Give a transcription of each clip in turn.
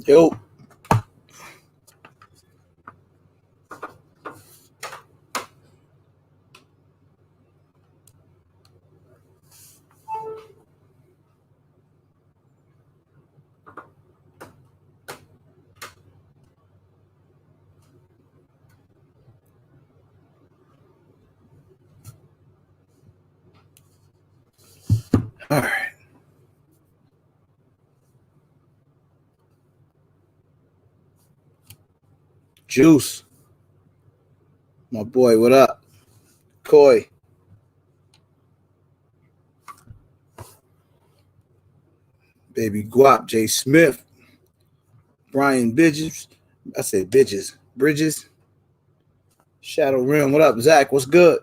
Yo. All right. Juice. My boy, what up? Coy. Baby Guap. J. Smith. Brian Bridges. I said Bridges. Bridges. Shadow Rim. What up, Zach? What's good?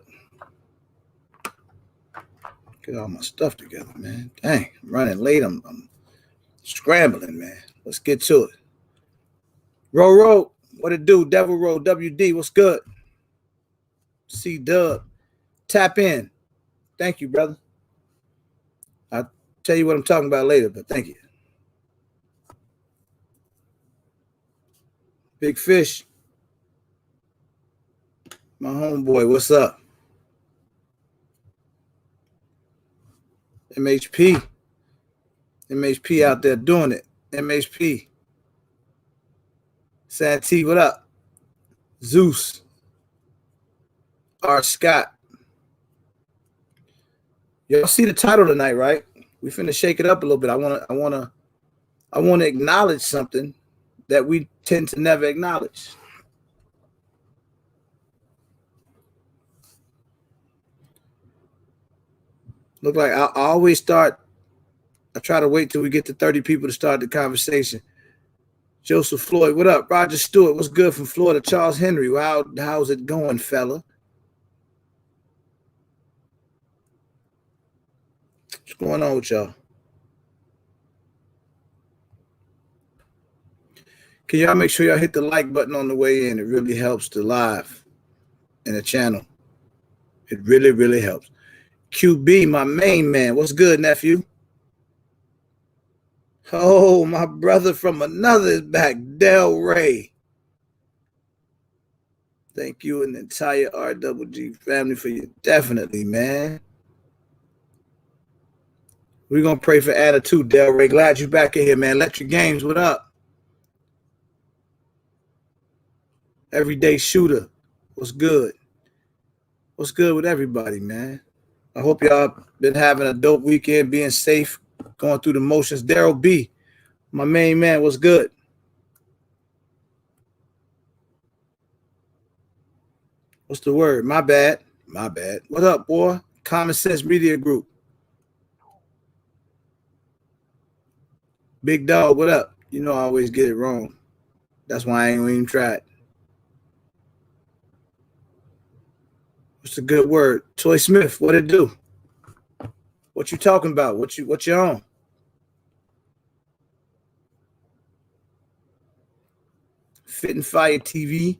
Get all my stuff together, man. Dang, I'm running late. I'm scrambling, man. Let's get to it. Ro, what it do? Devil Roll, WD, what's good? C Dub, tap in. Thank you, brother. I'll tell you what I'm talking about later, but thank you. Big Fish, my homeboy, what's up? MHP out there doing it. MHP. Santee, what up? Zeus. R. Scott. Y'all see the title tonight, right? We finna shake it up a little bit. I wanna acknowledge something that we tend to never acknowledge. Look like I always start. I try to wait till we get to 30 people to start the conversation. Joseph Floyd, what up? Roger Stewart, what's good from Florida? Charles Henry, how's it going, fella? What's going on with y'all? Can y'all make sure y'all hit the like button on the way in? It really helps the live and the channel. It really, really helps. QB, my main man. What's good, nephew? Oh, my brother from another is back, Del Ray. Thank you and the entire RWG family for you. Definitely, man. We're going to pray for attitude, Del Ray. Glad you're back in here, man. Electric Games, what up? Everyday Shooter, what's good? What's good with everybody, man? I hope y'all been having a dope weekend, being safe, going through the motions. Daryl B, my main man, what's good? What's the word? My bad. What up, boy? Common Sense Media Group. Big Dog, what up? You know I always get it wrong. That's why I ain't even tried. What's a good word? Toy Smith, what it do? What you talking about? What you on? Fit and Fire TV.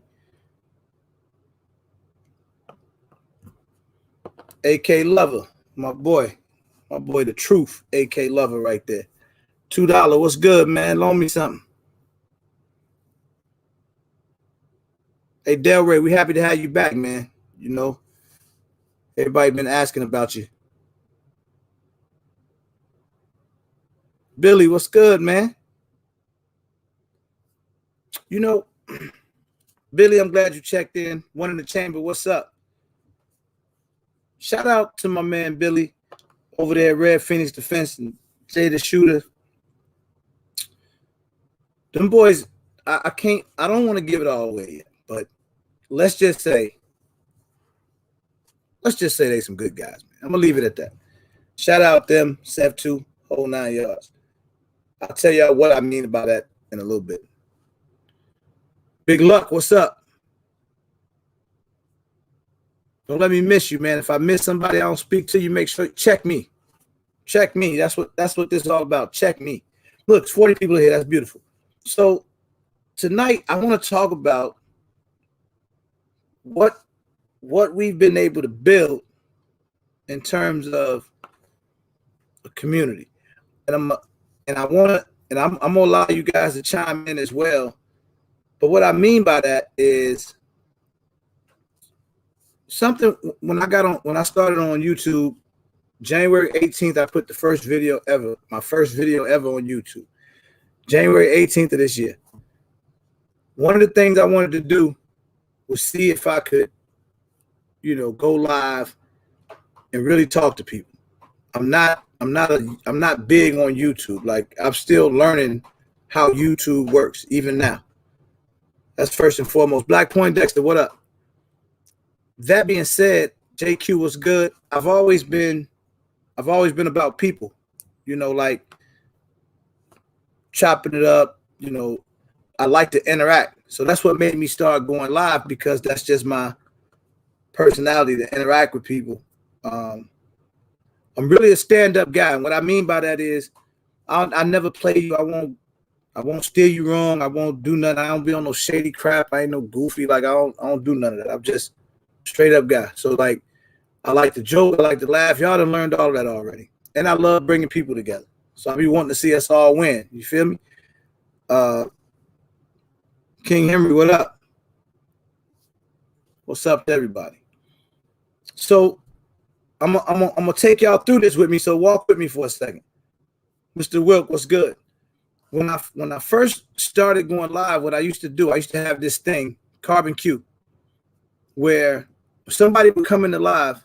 AK Lover, my boy the truth. AK Lover right there. $2, what's good, man? Loan me something. Hey, Del Ray, we happy to have you back, man. You know, everybody been asking about you. Billy, what's good, man? You know, Billy, I'm glad you checked in. One in the chamber, what's up? Shout out to my man Billy over there at Red Phoenix Defense and Jay the Shooter. Them boys, I don't want to give it all away yet, but let's just say they some good guys, man. I'm gonna leave it at that. Shout out them, Sev 2, whole 9 yards. I'll tell y'all what I mean by that in a little bit. Big Luck, what's up? Don't let me miss you, man. If I miss somebody, I don't speak to you. Make sure check me. Check me. That's what this is all about. Check me. Look, 40 people here. That's beautiful. So tonight I want to talk about what we've been able to build in terms of a community, and I want and I'm gonna allow you guys to chime in as well. But what I mean by that is something when I started on YouTube, January 18th, I put the first video ever, my first video ever on YouTube. January 18th of this year. One of the things I wanted to do was see if I could, go live and really talk to people. I'm not big on YouTube. Like, I'm still learning how YouTube works even now. That's first and foremost. Black Point Dexter, what up? That being said, JQ was good. I've always been about people, like chopping it up. I like to interact. So that's what made me start going live, because that's just my personality, to interact with people. I'm really a stand-up guy. And what I mean by that is I never play you. I won't steer you wrong. I won't do nothing. I don't be on no shady crap. I ain't no goofy. Like, I don't do none of that. I'm just straight up guy. So, like, I like to joke. I like to laugh. Y'all done learned all that already. And I love bringing people together. So I be wanting to see us all win. You feel me? King Henry, what up? What's up to everybody? So I'm gonna take y'all through this with me. So walk with me for a second. Mr. Wilk, what's good? When I first started going live, what I used to do, I used to have this thing, Carbon Q, where somebody would come into live,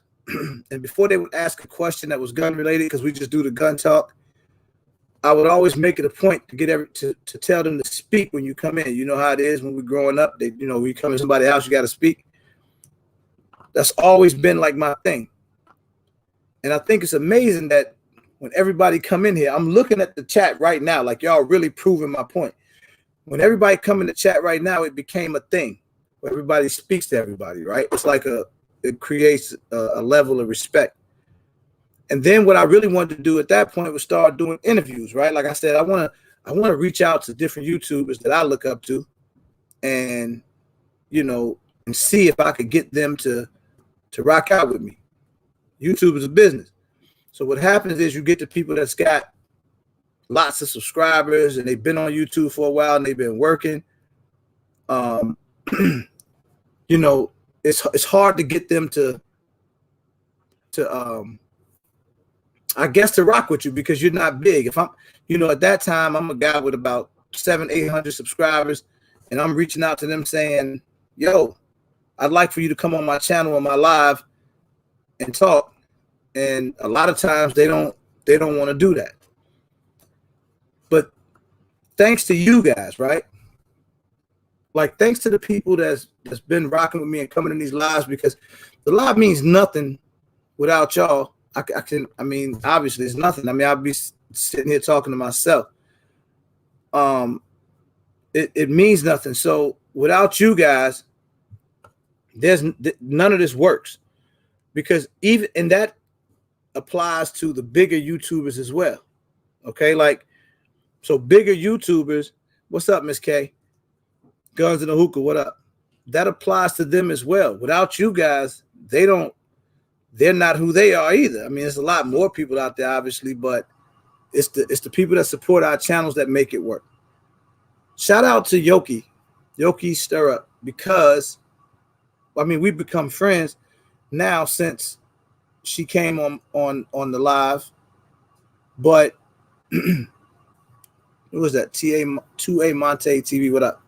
and before they would ask a question that was gun related, because we just do the gun talk, I would always make it a point to get to tell them to speak when you come in. You know how it is when we're growing up. When you come in somebody's house, you got to speak. That's always been like my thing. And I think it's amazing that when everybody come in here, I'm looking at the chat right now, like y'all really proving my point. When everybody come in the chat right now, it became a thing where everybody speaks to everybody, right? It's like it creates a level of respect. And then what I really wanted to do at that point was start doing interviews, right? Like I said, I want to reach out to different YouTubers that I look up to, and and see if I could get them to rock out with me. YouTube is a business. So what happens is you get the people that's got lots of subscribers and they've been on YouTube for a while and they've been working. It's hard to get them to rock with you, because you're not big. If I'm, at that time, I'm a guy with about 700-800 subscribers, and I'm reaching out to them saying, yo, I'd like for you to come on my channel, on my live, and talk. And a lot of times they don't want to do that. But thanks to you guys, right? Like, thanks to the people that's been rocking with me and coming in these lives, because the live means nothing without y'all. Obviously it's nothing. I'll be sitting here talking to myself. It means nothing. So without you guys, none of this works, because and that applies to the bigger YouTubers as well. Okay, like, so bigger YouTubers, what's up, Miss K? Guns in the Hookah, what up? That applies to them as well. Without you guys, they're not who they are either. There's a lot more people out there, obviously, but it's the people that support our channels that make it work. Shout out to Yoki Stir Up, because we've become friends now since she came on the live. But who was that? 2A Monte TV, what up?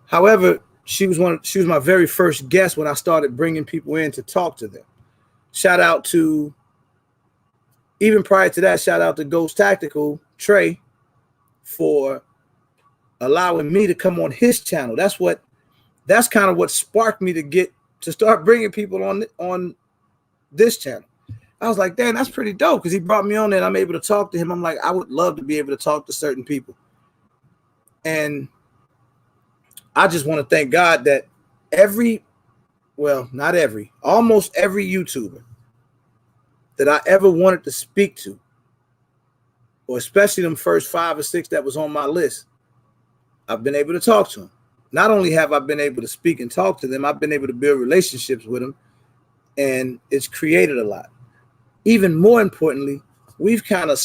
However, she was my very first guest when I started bringing people in to talk to them. Shout out to, even prior to that, shout out to Ghost Tactical Trey for allowing me to come on his channel. That's kind of what sparked me to start bringing people on this channel. I was like, damn, that's pretty dope, because he brought me on there and I'm able to talk to him. I'm like, I would love to be able to talk to certain people. And I just want to thank God that almost every YouTuber that I ever wanted to speak to, or especially them first 5 or 6 that was on my list, I've been able to talk to them. Not only have I been able to speak and talk to them, I've been able to build relationships with them, and it's created a lot. Even more importantly, we've kind of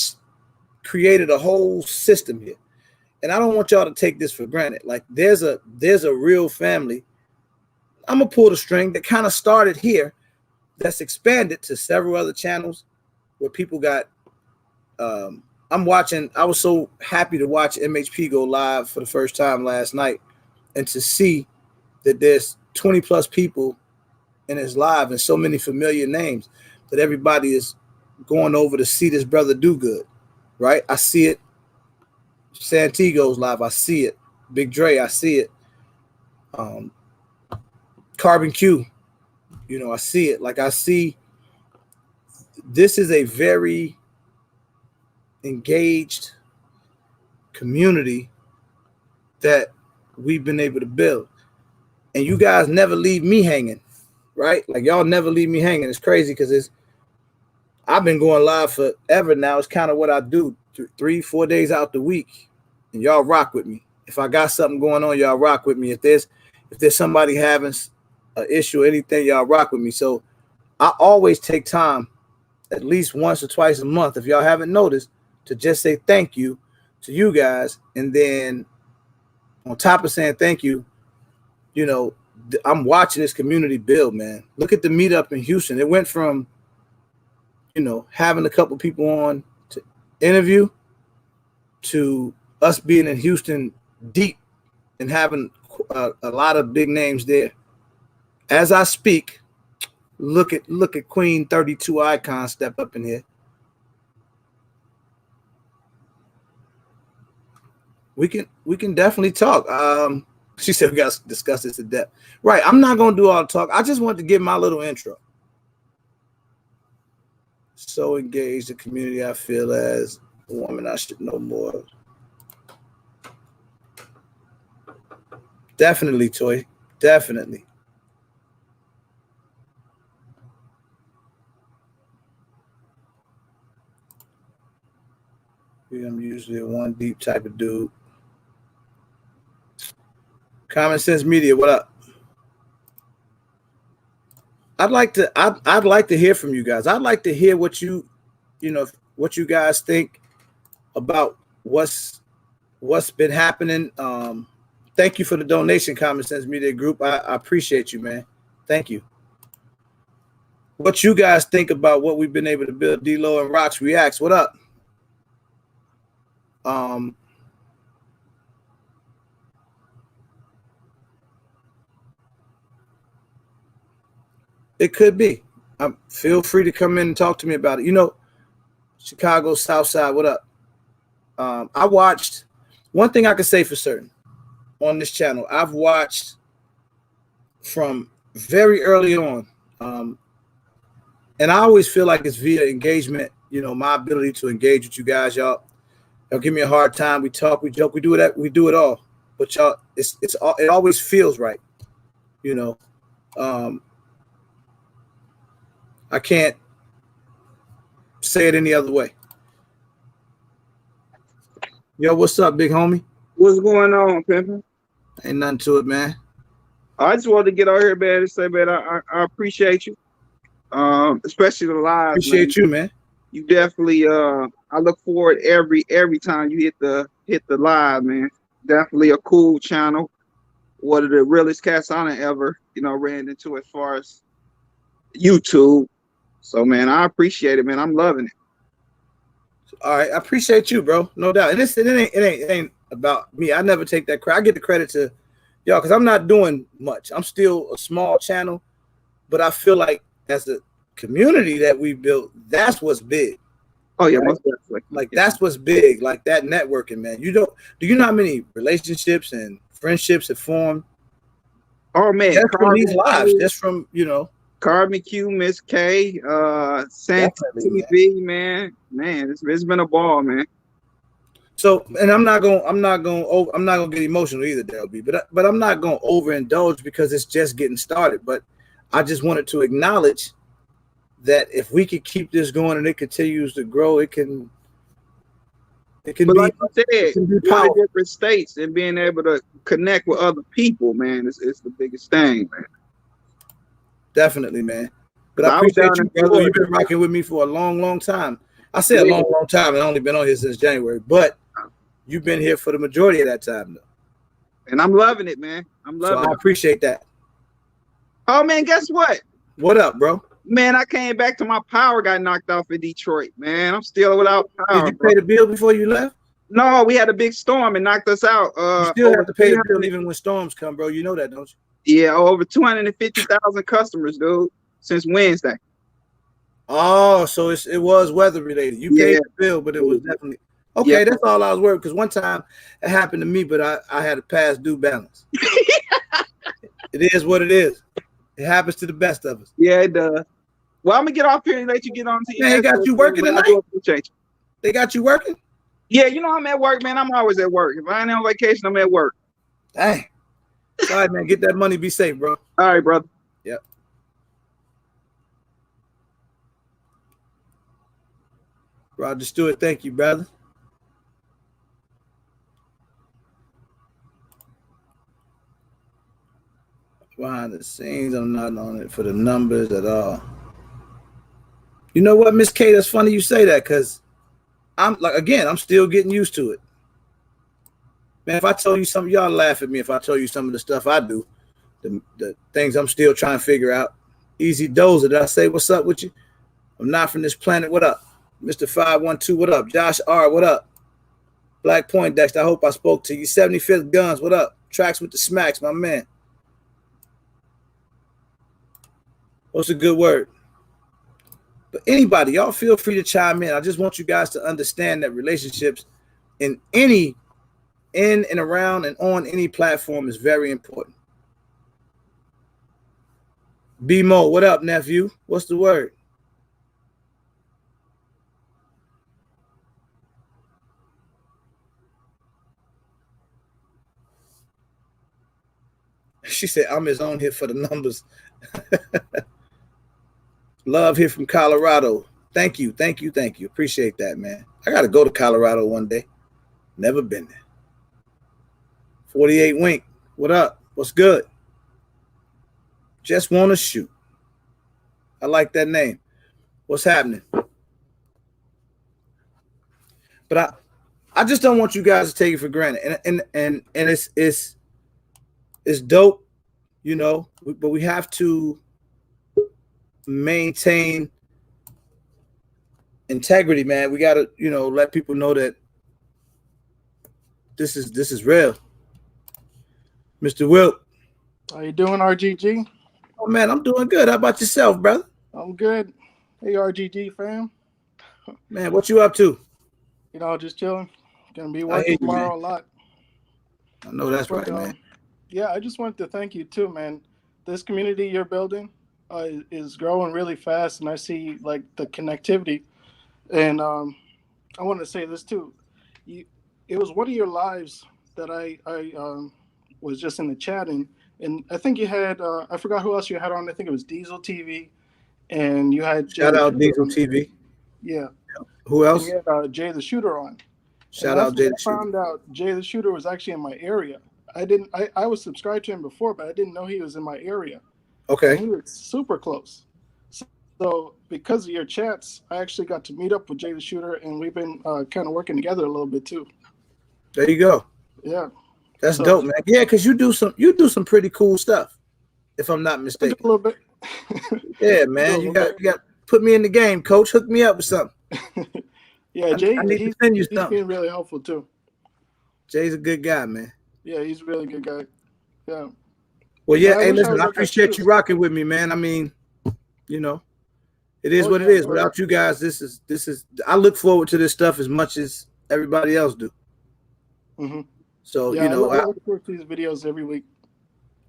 created a whole system here. And I don't want y'all to take this for granted. Like there's a real family. I'm gonna pull the string that kind of started here, that's expanded to several other channels where people got I was so happy to watch MHP go live for the first time last night, and to see that there's 20 plus people in his live and so many familiar names that everybody is going over to see this brother do good, right? I see it. Santigo's live, I see it. Big Dre, I see it. Carbon Q, I see it. Like I see, this is a very engaged community that we've been able to build. And you guys never leave me hanging, right? Like y'all never leave me hanging. It's crazy because I've been going live forever now. It's kind of what I do 3-4 days out the week. And y'all rock with me. If I got something going on, y'all rock with me. If there's somebody having an issue or anything, y'all rock with me. So I always take time at least once or twice a month, if y'all haven't noticed, to just say thank you to you guys. And then on top of saying thank you, I'm watching this community build, man. Look at the meetup in Houston. It went from, having a couple people on to interview to us being in Houston deep and having a lot of big names there. As I speak, look at Queen 32 Icon step up in here. We can definitely talk. She said we got to discuss this in depth. Right. I'm not going to do all the talk. I just want to give my little intro. So engaged the community, I feel as a woman I should know more. Definitely, Toy. Definitely. I'm usually a one deep type of dude. Common Sense Media, what up? I'd like to hear from you guys. I'd like to hear what you guys think about what's been happening. Thank you for the donation, Common Sense Media Group. I appreciate you, man. Thank you. What you guys think about what we've been able to build? D-Lo and Rocks Reacts, what up? It could be. Feel free to come in and talk to me about it. Chicago South Side, what up? I watched, one thing I can say for certain on this channel, I've watched from very early on. And I always feel like it's via engagement, my ability to engage with you guys. Y'all give me a hard time. We talk, we joke, we do it all. But y'all, it always feels right. I can't say it any other way. Yo, what's up, big homie? What's going on, Pimpin'? Ain't nothing to it, man. I just wanted to get out here, man, and say, man, I appreciate you. Especially the live. Appreciate you, man. You definitely I look forward every time you hit the live, man. Definitely a cool channel. One of the realest cats I done ever, ran into as far as YouTube. So man, I appreciate it, man. I'm loving it. All right, I appreciate you, bro. No doubt. And it ain't about me. I never take that credit. I get the credit to y'all because I'm not doing much. I'm still a small channel, but I feel like as a community that we built, that's what's big. Oh yeah, most definitely. Like that's what's big. Like that networking, man. Do you know how many relationships and friendships have formed? Oh man, just from these lives, just from Carbon Q, Miss K, Santi TV, man, it's been a ball, man. So, and I'm not gonna get emotional either, Delby, but I'm not gonna overindulge because it's just getting started. But I just wanted to acknowledge that if we could keep this going and it continues to grow, it can. But like you said, going to different states and being able to connect with other people, man, it's the biggest thing, man. Definitely, man. But I appreciate you, brother. You've been rocking with me for a long, long time. I say a long, long time. I've only been on here since January, but you've been here for the majority of that time, though. And I'm loving it, man. I'm loving I appreciate that. Oh, man, guess what? What up, bro? Man, I came back to my power got knocked off in Detroit, man. I'm still without power. Did you pay the bill before you left? No, we had a big storm and knocked us out. You still have to pay the bill even when storms come, bro. You know that, don't you? Yeah, over 250,000 customers, dude, since Wednesday. Oh, so it was weather related. You paid the bill, but it was definitely okay. Yeah. That's all I was worried, because one time it happened to me, but I had a past due balance. It is what it is. It happens to the best of us. Yeah, it does. Well, I'm gonna get off here and let you get on to your. Man, they got you working tonight? They got you working? Yeah, you know I'm at work, man. I'm always at work. If I ain't on vacation, I'm at work. Dang. All right, man. Get that money. Be safe, bro. All right, brother. Yep. Roger Stewart, thank you, brother. Behind the scenes, I'm not on it for the numbers at all. You know what, Miss K? That's funny you say that, because I'm still getting used to it. Man, if I told you something, y'all laugh at me if I tell you some of the stuff I do, the things I'm still trying to figure out. Easy Dozer, did I say what's up with you? I'm not from this planet. What up? Mr. 512, what up? Josh R, what up? Black Point Dexter, I hope I spoke to you. 75th Guns, what up? Tracks with the Smacks, my man. What's a good word? But anybody, y'all feel free to chime in. I just want you guys to understand that relationships in and around and on any platform is very important. B-Mo, what up, nephew? What's the word? She said, I'm his own here for the numbers. Love here from Colorado. Thank you. Appreciate that, man. I got to go to Colorado one day. Never been there. 48 Wink, what up? What's good? Just want to shoot. I like that name. What's happening? But I just don't want you guys to take it for granted. And it's dope, you know, but we have to maintain integrity, man. We got to, you know, let people know that this is real. Mr. Wilt. How you doing, RGG? Oh, man, I'm doing good. How about yourself, brother? I'm good. Hey, RGG fam. Man, what you up to? You know, just chilling. Gonna be working tomorrow a lot. I know that's right, man. Yeah, I just wanted to thank you too, man. This community you're building is growing really fast, and I see like the connectivity. And I want to say this too. It was one of your lives that I was just in the chat, and I think you had I forgot who else you had on. I think it was Diesel TV, and you had shout out Diesel TV. Yeah. Who else? And you had Jay the Shooter on. Shout out Jay the Shooter. I found out Jay the Shooter was actually in my area. I was subscribed to him before, but I didn't know he was in my area. Okay. And he was super close. So because of your chats, I actually got to meet up with Jay the Shooter, and we've been kind of working together a little bit too. There you go. Yeah. That's dope, man. Yeah, because you do some pretty cool stuff, if I'm not mistaken. A little bit. Yeah, man. You got put me in the game, coach. Hook me up with something. Yeah, Jay, I need to send you something. He's been really helpful too. Jay's a good guy, man. Yeah, he's a really good guy. Yeah. Well, yeah. Hey, listen, I appreciate you rocking with me, man. I mean, you know, it is what it is. Without you guys, this is. I look forward to this stuff as much as everybody else do. Mm-hmm. So you know, I look forward to these videos every week.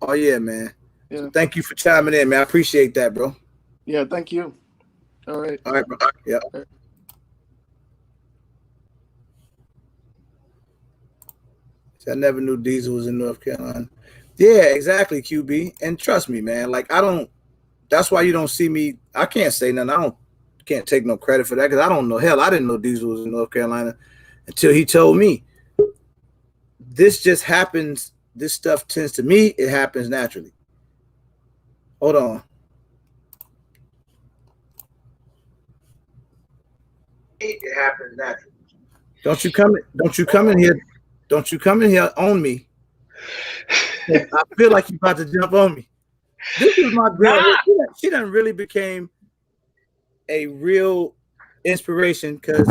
Oh yeah, man. Yeah. So thank you for chiming in, man. I appreciate that, bro. Yeah, thank you. All right. All right, bro. Yeah. All right. I never knew Diesel was in North Carolina. Yeah, exactly, QB. And trust me, man. Like that's why you don't see me. I can't say nothing. Can't take no credit for that because I don't know. Hell, I didn't know Diesel was in North Carolina until he told me. This just happens. This stuff tends to me. It happens naturally. Hold on. it happens naturally. Don't you come in here. Don't you come in here on me. I feel like you're about to jump on me. This is my girl. Nah. She done really became a real inspiration because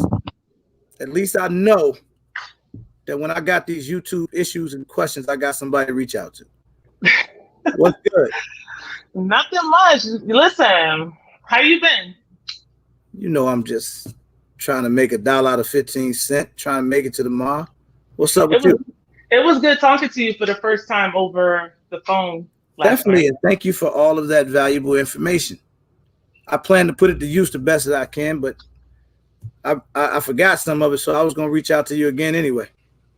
at least I know that when I got these YouTube issues and questions, I got somebody to reach out to. What's good? Nothing much. Listen, how you been? You know, I'm just trying to make $1 out of 15 cents, trying to make it to the mall. What's up with you? It was good talking to you for the first time over the phone last Definitely, night. and thank you for all of that valuable information. I plan to put it to use the best that I can, but I forgot some of it, so I was going to reach out to you again anyway.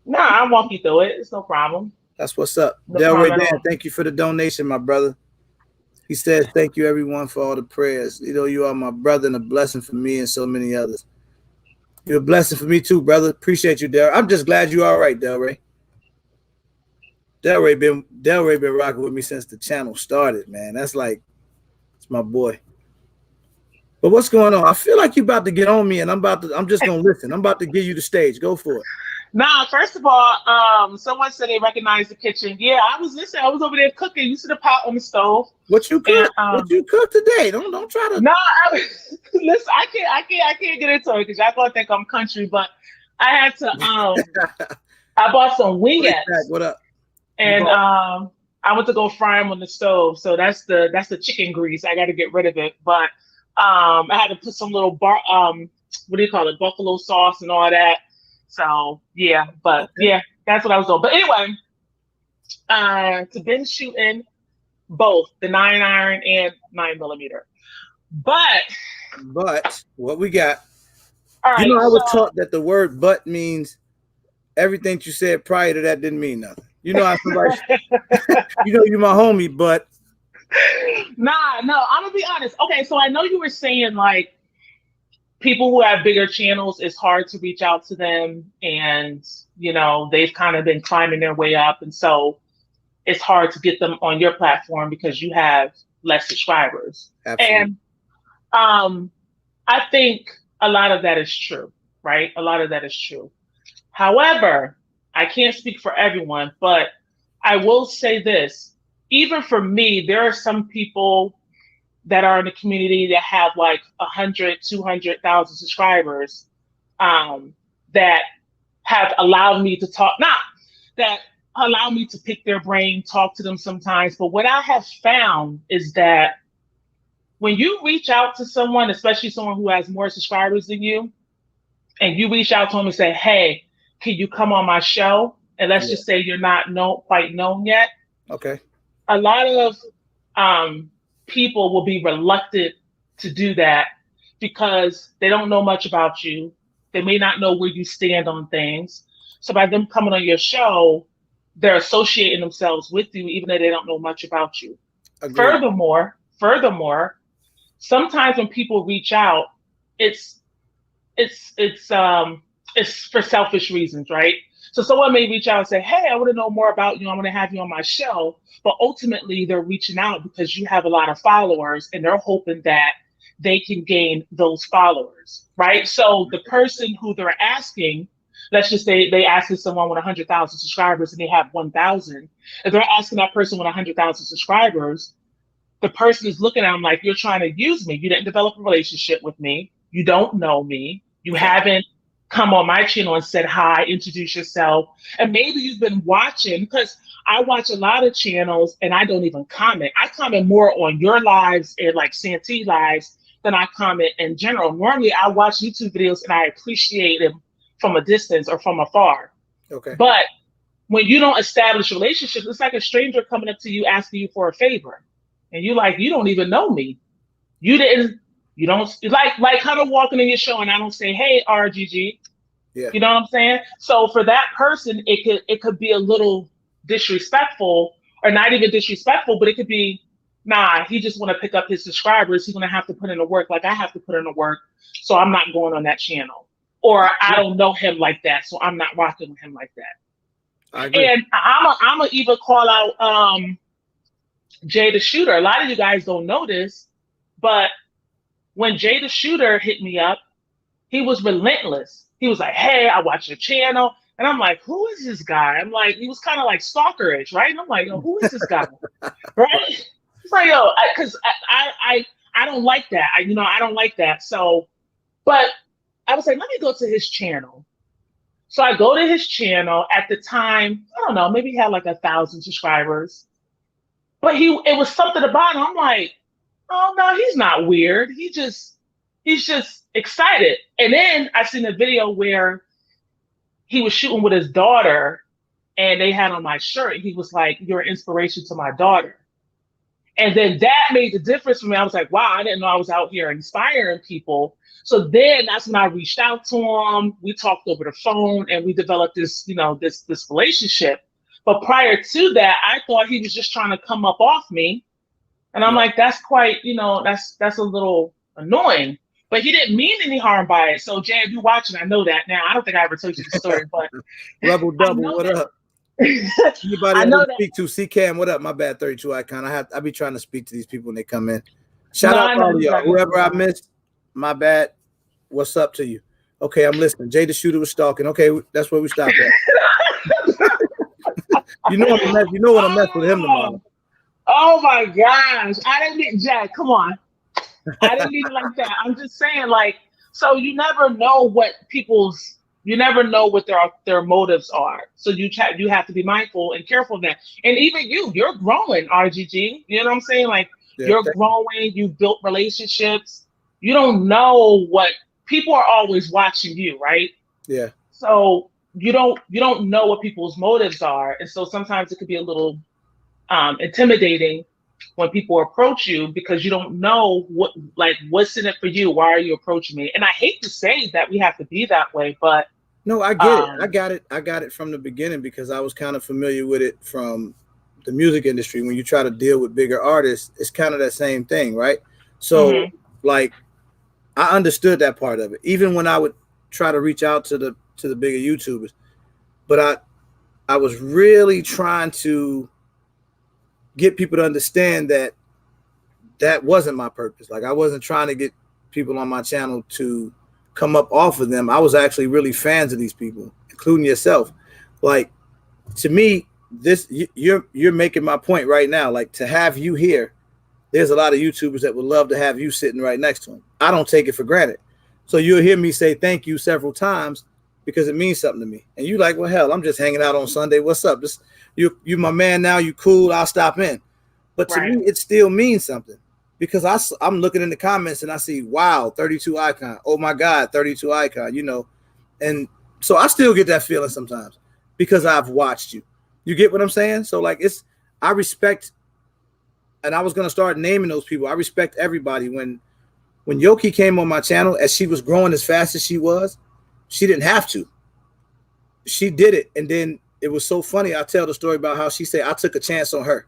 Nah, I'll walk you through it. It's no problem. That's what's up. No Delray problem at Dan, all. thank you for the donation, my brother. He says, thank you, everyone, for all the prayers. You know, you are my brother and a blessing for me and so many others. You're a blessing for me too, brother. Appreciate you, Delray. I'm just glad you're all right, Delray. Delray been rocking with me since the channel started, man. That's like, it's my boy. But what's going on? I feel like you're about to get on me, and I'm just gonna listen. I'm about to give you the stage. Go for it. Nah, first of all, someone said they recognized the kitchen. Yeah, I was listening. I was over there cooking. You see the pot on the stove. What you cook? And, what you cook today? Don't try to. Nah, listen. I can't get into it because y'all gonna think I'm country. But I had to. I bought some wingettes. What up? And I went to go fry them on the stove. So that's the chicken grease. I got to get rid of it. But I had to put some little what do you call it? Buffalo sauce and all that. So yeah, but yeah, that's what I was doing. But anyway, to been shooting both the 9-iron and 9mm. But what we got? All right, you know, I was taught that the word "but" means everything you said prior to that didn't mean nothing. You know, somebody, you know, you're my homie, but no, I'm gonna be honest. Okay, so I know you were saying like people who have bigger channels, it's hard to reach out to them, and you know they've kind of been climbing their way up, and so it's hard to get them on your platform because you have less subscribers. Absolutely. And I think a lot of that is true, right? A lot of that is true. However, I can't speak for everyone, but I will say this. Even for me, there are some people that are in the community that have like 100, 200,000 subscribers that have allowed me to talk, not that allow me to pick their brain, talk to them sometimes. But what I have found is that when you reach out to someone, especially someone who has more subscribers than you, and you reach out to them and say, hey, can you come on my show? And let's just say you're not quite known yet. Okay. A lot of people will be reluctant to do that because they don't know much about you. They may not know where you stand on things. So by them coming on your show, they're associating themselves with you, even though they don't know much about you. Agreed. Furthermore, sometimes when people reach out, it's for selfish reasons, right? So someone may reach out and say, hey, I want to know more about you. I want to have you on my show. But ultimately, they're reaching out because you have a lot of followers and they're hoping that they can gain those followers, right? So the person who they're asking, let's just say they asking someone with 100,000 subscribers and they have 1,000. If they're asking that person with 100,000 subscribers, the person is looking at them like, you're trying to use me. You didn't develop a relationship with me. You don't know me. You haven't come on my channel and said hi, introduce yourself. And maybe you've been watching, because I watch a lot of channels and I don't even comment. I comment more on your lives and like Santee lives than I comment in general. Normally I watch YouTube videos and I appreciate them from a distance or from afar. Okay. But when you don't establish relationships, it's like a stranger coming up to you asking you for a favor. And you like, you don't even know me. You don't like Hunter walking in your show and I don't say, hey, RGG. Yeah. You know what I'm saying? So for that person, it could be a little disrespectful, or not even disrespectful, but it could be, nah, he just want to pick up his subscribers. He's going to have to put in the work like I have to put in the work. So I'm not going on that channel. Or I don't know him like that, so I'm not rocking with him like that. I agree. And I'm going to even call out Jay the Shooter. A lot of you guys don't know this, but when Jay the Shooter hit me up, he was relentless. He was like, hey, I watch your channel. And I'm like, who is this guy? I'm like, he was kind of like stalkerish, right? And I'm like, yo, who is this guy? Right? It's like, yo, because I don't like that. I don't like that. So, but I was like, let me go to his channel. So I go to his channel. At the time, I don't know, maybe he had like 1,000 subscribers. But it was something about him. I'm like, oh no, he's not weird. He's just excited. And then I seen a video where he was shooting with his daughter, and they had on my shirt. He was like, "You're an inspiration to my daughter." And then that made the difference for me. I was like, wow, I didn't know I was out here inspiring people. So then that's when I reached out to him. We talked over the phone, and we developed this, this relationship. But prior to that, I thought he was just trying to come up off me. And I'm like, that's quite, that's a little annoying. But he didn't mean any harm by it. So Jay, if you're watching, I know that now. I don't think I ever told you the story, but Rebel Double, what up? Anybody I know to speak to? C-Cam, what up? My bad, 32 Icon. I be trying to speak to these people when they come in. Shout out to all of y'all. Whoever I missed, my bad. What's up to you? Okay, I'm listening. Jay the Shooter was stalking. Okay, that's where we stop at. You know what I'm messing with him tomorrow. Oh my gosh. I didn't mean, Jack, come on. I didn't mean it like that. I'm just saying, like, so you never know what their motives are. So you have to be mindful and careful of that. And even you're growing, RGG. You know what I'm saying? Like, you're growing, you've built relationships. You don't know what people are always watching you, right? Yeah. So you don't know what people's motives are. And so sometimes it could be a little intimidating when people approach you, because you don't know what's in it for you. Why are you approaching me? And I hate to say that we have to be that way, but no, I get it. I got it from the beginning, because I was kind of familiar with it from the music industry. When you try to deal with bigger artists, it's kind of that same thing, right? So like, I understood that part of it, even when I would try to reach out to the bigger YouTubers. But I was really trying to get people to understand that wasn't my purpose. Like, I wasn't trying to get people on my channel to come up off of them. I was actually really fans of these people, including yourself. Like, to me, you're making my point right now. Like, to have you here, there's a lot of YouTubers that would love to have you sitting right next to them. I don't take it for granted. So you'll hear me say thank you several times, because it means something to me. And you like, well, hell, I'm just hanging out on Sunday. What's up? You my man now. You cool? I'll stop in. But to me, it still means something, because I'm looking in the comments and I see, wow, 32 Icon. Oh my God, 32 Icon. And so I still get that feeling sometimes, because I've watched you. You get what I'm saying? So like, I respect, and I was gonna start naming those people. I respect everybody. When Yoki came on my channel, as she was growing as fast as she was, she didn't have to. She did it. And then it was so funny. I tell the story about how she said, I took a chance on her.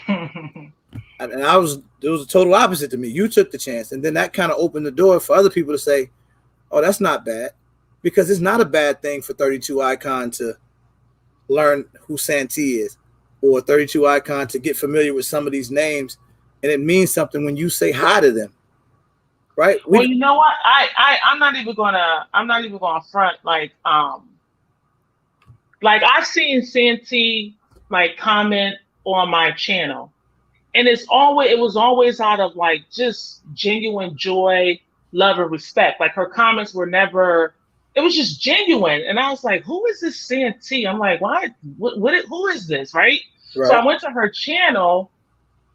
And it was a total opposite to me. You took the chance. And then that kind of opened the door for other people to say, oh, that's not bad. Because it's not a bad thing for 32 Icon to learn who Santee is, or 32 Icon to get familiar with some of these names. And it means something when you say hi to them. Right. Well, you know what? I'm not even gonna front. Like I've seen Santee like comment on my channel, and it was always out of like just genuine joy, love, and respect. Like, her comments were never. It was just genuine, and I was like, "Who is this Santee?" I'm like, "Why? Who is this?" Right? So I went to her channel,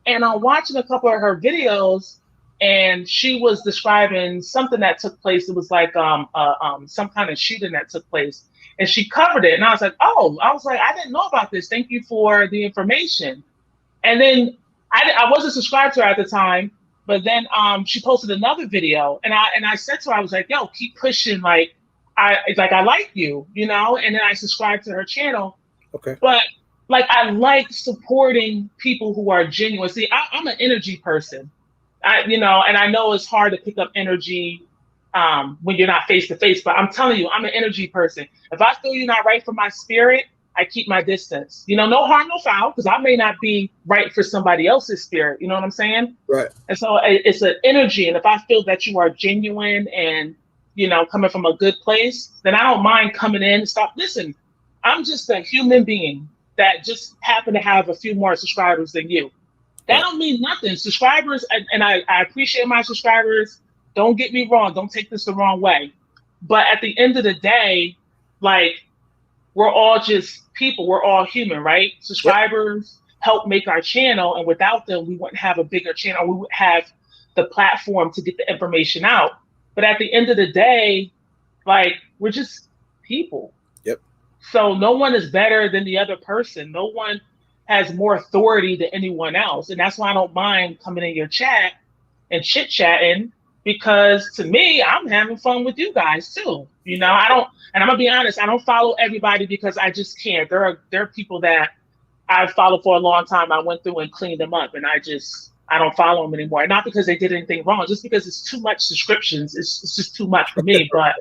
and I'm watching a couple of her videos. And she was describing something that took place. It was like some kind of shooting that took place, and she covered it. And I was like, I didn't know about this. Thank you for the information. And then I wasn't subscribed to her at the time, but then she posted another video, and I said to her, I was like, yo, keep pushing. Like, I like you, And then I subscribed to her channel. Okay. But like, I like supporting people who are genuine. See, I'm an energy person. And I know it's hard to pick up energy when you're not face to face, but I'm telling you, I'm an energy person. If I feel you're not right for my spirit, I keep my distance. No harm, no foul, because I may not be right for somebody else's spirit. You know what I'm saying? Right. And so it's an energy. And if I feel that you are genuine and coming from a good place, then I don't mind coming in and stop. Listen, I'm just a human being that just happen to have a few more subscribers than you. That Right. don't mean nothing. Subscribers, and I appreciate my subscribers. Don't get me wrong. Don't take this the wrong way. But at the end of the day, like, we're all just people. We're all human, right? Yep. Subscribers help make our channel, and without them, we wouldn't have a bigger channel. We would have the platform to get the information out. But at the end of the day, like, we're just people. Yep. So no one is better than the other person. No one has more authority than anyone else. And that's why I don't mind coming in your chat and chit chatting, because to me, I'm having fun with you guys too. I don't, and I'm gonna be honest, I don't follow everybody because I just can't. There are people that I've followed for a long time. I went through and cleaned them up, and I don't follow them anymore. Not because they did anything wrong, just because it's too much subscriptions. It's just too much for me. But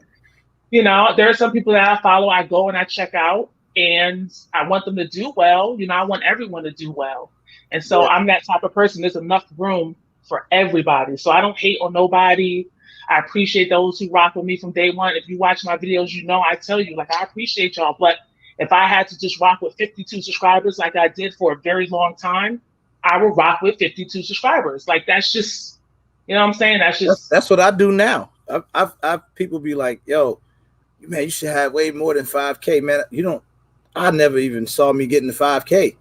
there are some people that I follow, I go and I check out, and I want them to do well. I want everyone to do well. And so Yeah. I'm that type of person. There's enough room for everybody. So I don't hate on nobody. I appreciate those who rock with me from day one. If you watch my videos, I tell you, like, I appreciate y'all. But if I had to just rock with 52 subscribers like I did for a very long time, I will rock with 52 subscribers. Like, that's just, what I'm saying? That's what I do now. I've people be like, yo, man, you should have way more than 5K, man. I never even saw me getting the 5K.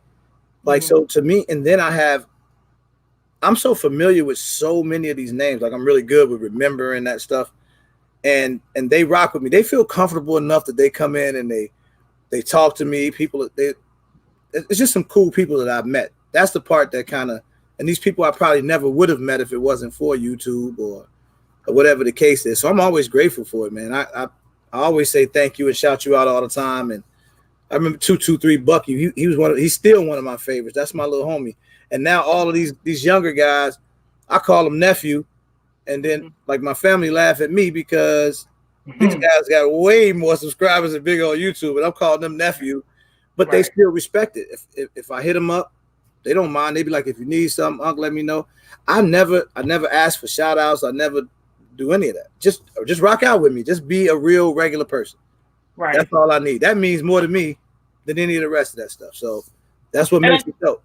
Like, so to me, and then I'm so familiar with so many of these names. Like, I'm really good with remembering that stuff. And they rock with me. They feel comfortable enough that they come in and they talk to me. It's just some cool people that I've met. That's the part that and these people I probably never would have met if it wasn't for YouTube or whatever the case is. So I'm always grateful for it, man. I always say thank you and shout you out all the time. And I remember 223 Bucky. He's still one of my favorites. That's my little homie. And now all of these younger guys, I call them nephew. And then like my family laugh at me because these guys got way more subscribers and big on YouTube, and I'm calling them nephew. But they still respect it. If I hit them up, they don't mind. They be like, if you need something, Uncle, let me know. I never ask for shout outs. I never do any of that. Just rock out with me. Just be a real regular person. Right. That's all I need. That means more to me than any of the rest of that stuff. So that's what makes it dope.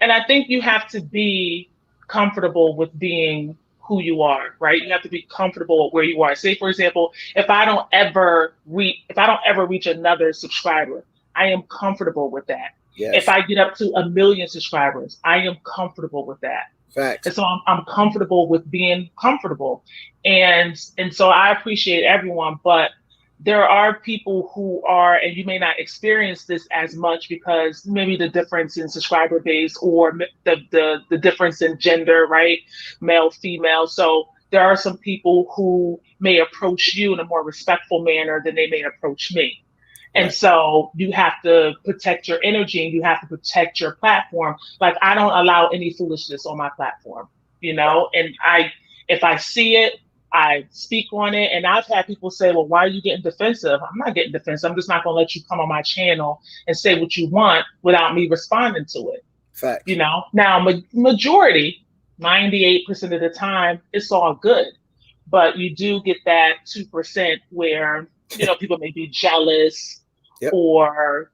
And I think you have to be comfortable with being who you are, right? You have to be comfortable with where you are. Say, for example, if I don't ever reach another subscriber, I am comfortable with that. Yes. If I get up to 1 million subscribers, I am comfortable with that. Facts. And so I'm comfortable with being comfortable. And so I appreciate everyone, but there are people who are, and you may not experience this as much because maybe the difference in subscriber base or the difference in gender, right? Male, female. So there are some people who may approach you in a more respectful manner than they may approach me. And so you have to protect your energy and you have to protect your platform. Like, I don't allow any foolishness on my platform, and if I see it, I speak on it. And I've had people say, well, why are you getting defensive? I'm not getting defensive. I'm just not going to let you come on my channel and say what you want without me responding to it. Fact. Now majority, 98% of the time, it's all good. But you do get that 2% where, people may be jealous. Yep. Or,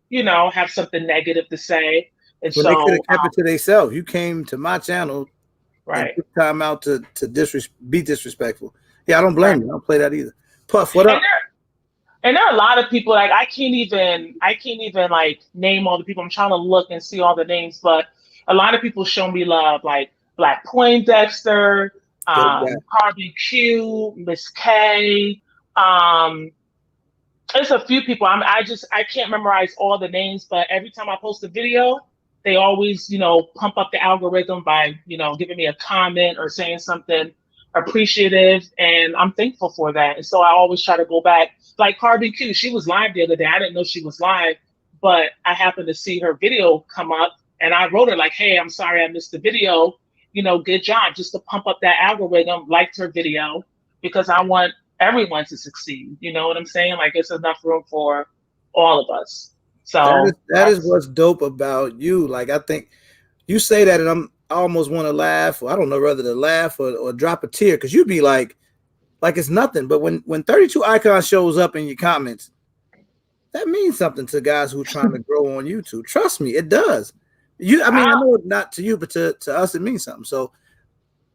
have something negative to say. And well, so they could have kept it to themselves. You came to my channel, right? And took time out to be disrespectful. Yeah, I don't blame you. I don't play that either. Puff, what up? And there are a lot of people, like, I can't even like name all the people. I'm trying to look and see all the names, but a lot of people show me love, like Black Poindexter, Barbecue, Miss K. There's a few people. I can't memorize all the names, but every time I post a video, they always, pump up the algorithm by, giving me a comment or saying something appreciative, and I'm thankful for that. And so I always try to go back. Like Barbecue, she was live the other day. I didn't know she was live, but I happened to see her video come up, and I wrote her like, "Hey, I'm sorry I missed the video. Good job." Just to pump up that algorithm, liked her video because I want everyone to succeed. You know what I'm saying? Like, it's enough room for all of us. So that is what's dope about you. Like, I think you say that, and I almost want to laugh, or I don't know whether to laugh or drop a tear, because you'd be like like it's nothing. But when 32 icons shows up in your comments, that means something to guys who are trying to grow on YouTube. Trust me, it does. I know not to you, but to us, it means something. So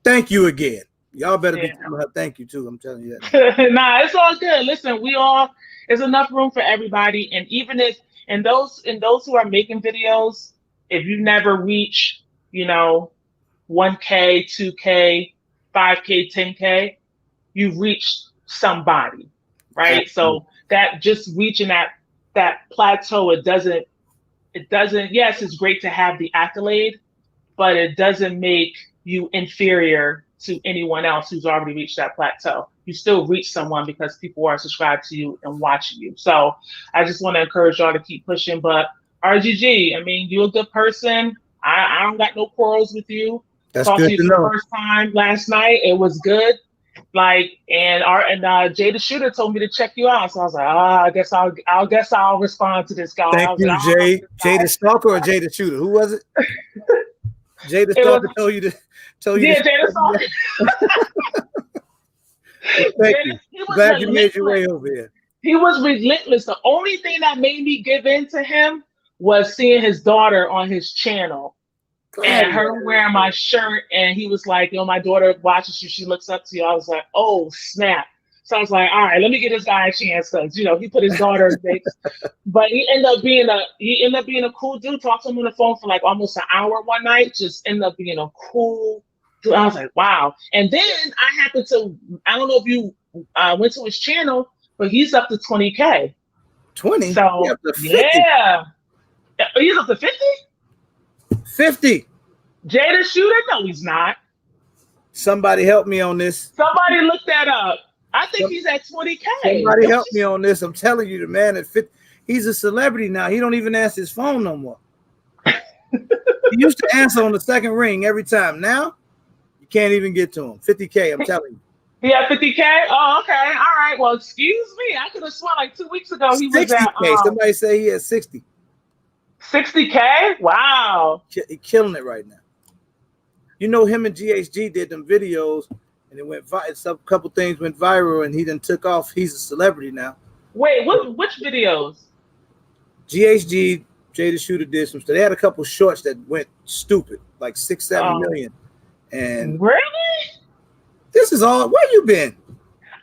thank you again. Y'all better be telling her thank you too. I'm telling you that. Nah, it's all good. Listen, there's enough room for everybody. And even if and those who are making videos, if you never reach, 1K, 2K, 5K, 10K, you've reached somebody, right? Absolutely. So that just reaching that plateau, it doesn't, yes, it's great to have the accolade, but it doesn't make you inferior to anyone else who's already reached that plateau. You still reach someone because people are subscribed to you and watching you. So I just want to encourage y'all to keep pushing. But RGG, I mean, you're a good person. I don't got no quarrels with you. That's Talked good to you to for know. the first time last night. It was good. Jay the Shooter told me to check you out. So I was like, I guess I'll respond to this guy. Thank you, Jay. Jay the Stalker or Jay the Shooter? Who was it? Jay the Stalker told you. Yeah, Jay the Stalker. Well, thank you. Glad you made your way over here. He was relentless. The only thing that made me give in to him was seeing his daughter on his channel. And her wearing my shirt, and he was like, my daughter watches you, she looks up to you. I was like, oh, snap. So I was like, all right, let me give this guy a chance, because he put his daughter in mix. But he ended up being a cool dude. Talked to him on the phone for like almost an hour one night. Just ended up being a cool dude. I was like, wow. And then I don't know if you went to his channel, but he's up to 20K. 20? So yeah. He's up to 50? 50. Jay the Shooter? No, he's not. Somebody help me on this. Somebody look that up. I think he's at 20K. Somebody help me on this. I'm telling you, the man at 50, he's a celebrity now. He don't even answer his phone no more. He used to answer on the second ring every time. Now, you can't even get to him. 50K, I'm telling you. He had 50K? Oh, okay. All right. Well, excuse me. I could have sworn like 2 weeks ago he was at 60K. Somebody say he has 60. 60K? Wow. He's killing it right now. Him and GHG did them videos, and it went a couple things went viral, and he then took off. He's a celebrity now. Wait, which videos? GHG, Jay the Shooter did some stuff. They had a couple shorts that went stupid, like 6-7 million. And really? This is all. Where you been?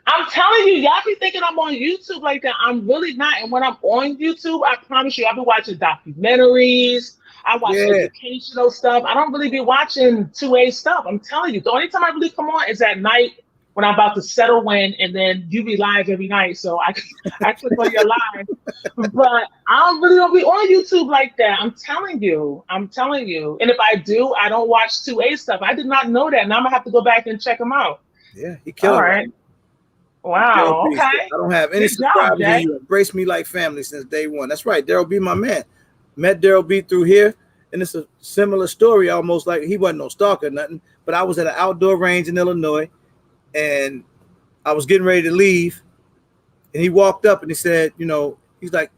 I'm telling you, y'all be thinking I'm on YouTube like that. I'm really not. And when I'm on YouTube, I promise you, I'll be watching documentaries. I watch educational stuff. I don't really be watching 2A stuff. I'm telling you, the only time I really come on is at night when I'm about to settle in, and then you be live every night. So I click on your live. But I really don't be on YouTube like that. I'm telling you. And if I do, I don't watch 2A stuff. I did not know that. Now I'm going to have to go back and check them out. Yeah, he killed it. All right. Wow. Okay. I don't have any subscribers. You embrace me like family since day one. That's right. Daryl B, my man. Met Daryl B through here, and it's a similar story, almost like he wasn't no stalker or nothing. But I was at an outdoor range in Illinois, and I was getting ready to leave, and he walked up and he said, he's like,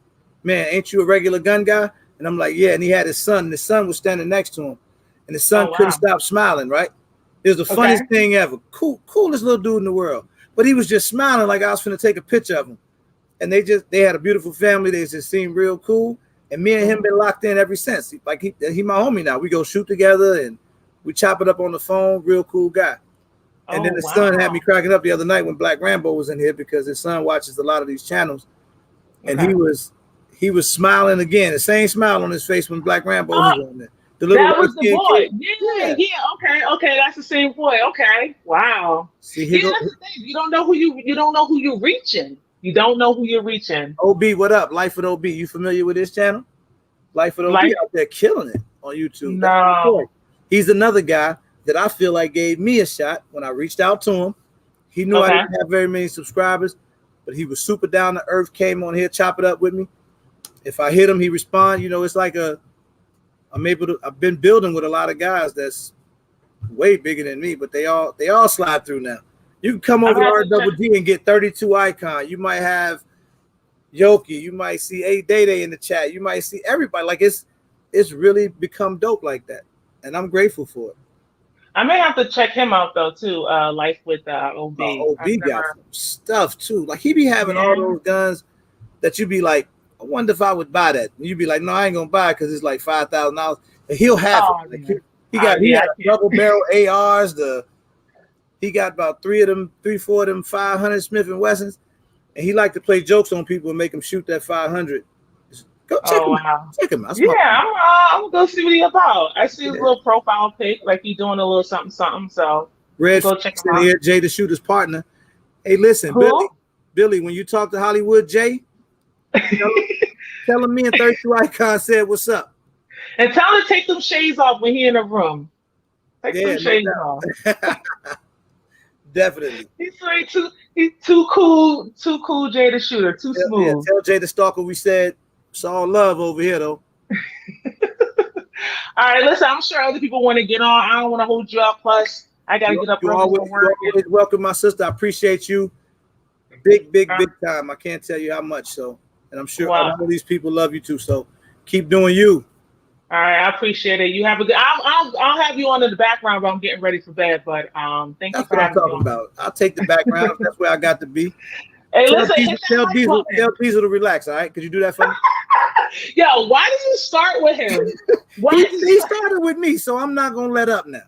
man, ain't you a regular gun guy? And I'm like, yeah. And he had his son, and his son was standing next to him, and his son couldn't stop smiling, right? It was the funniest thing ever. Coolest little dude in the world. But he was just smiling like I was finna take a picture of him. And they had a beautiful family. They just seemed real cool. And me and him been locked in ever since. He my homie now. We go shoot together and we chop it up on the phone. Real cool guy. And then his son had me cracking up the other night when Black Rambo was in here, because his son watches a lot of these channels. And he was smiling again. The same smile on his face when Black Rambo was on there. That was the boy. Yeah. Okay. That's the same boy. Okay. Wow. See, that's the thing. You don't know who you're reaching. You don't know who you're reaching. OB, what up? Life with OB. You familiar with this channel? Life with OB out there killing it on YouTube. No. He's another guy that I feel like gave me a shot when I reached out to him. He knew I didn't have very many subscribers, but he was super down to earth, came on here, chop it up with me. If I hit him, he respond. It's like I've been building with a lot of guys that's way bigger than me, but they all slide through now. You can come over to RDD and get 32 icon. You might have Yoki. You might see A Day in the chat. You might see everybody. Like it's really become dope like that, and I'm grateful for it. I may have to check him out though too. Life with OB. OB I've got never. some stuff too. Like he be having all Yeah. those guns that you be like, I wonder if I would buy that. And you be like, no, I ain't gonna buy it because it's like $5,000. And he'll have it. Oh Like yeah. he Yeah, got I a can't. double barrel ARs. He got about three, four of them 500 Smith and Wessons, and he like to play jokes on people and make them shoot that 500. Go check Oh him out. wow. Check him out. That's Yeah, my I'm gonna go see what he about. I see his yeah. little profile pic, like he doing a little something something. So I'm Red gonna go check Phoenix him in out. here, Jay the Shooter's partner. Hey, listen, Who? Billy, when you talk to Hollywood Jay, tell him me and 32 Icon said what's up. And tell him to take them shades off when he in the room. Take Yeah, them no shades off. doubt. Definitely. He's too cool, Jay the Shooter, too Yeah, smooth. tell Jay the Stalker we said it's all love over here though. All right, listen, I'm sure other people want to get on. I don't want to hold you up. Plus, I gotta get up early for You work. always welcome, my sister. I appreciate you. Big And, time. I can't tell you how much. So, and I'm sure well, all these people love you too. So keep doing you. all right, I appreciate it. You have a good. I'll have you on in the background while I'm getting ready for bed. But thank you That's for what I'm having me talking on. about. I'll take the background. That's where I got to be. Hey, listen, hit that like Tell button. Diesel to relax. All right, could you do that for me? Yo, why did you start with him? Why he, did you he start? started with me, so I'm not gonna let up now.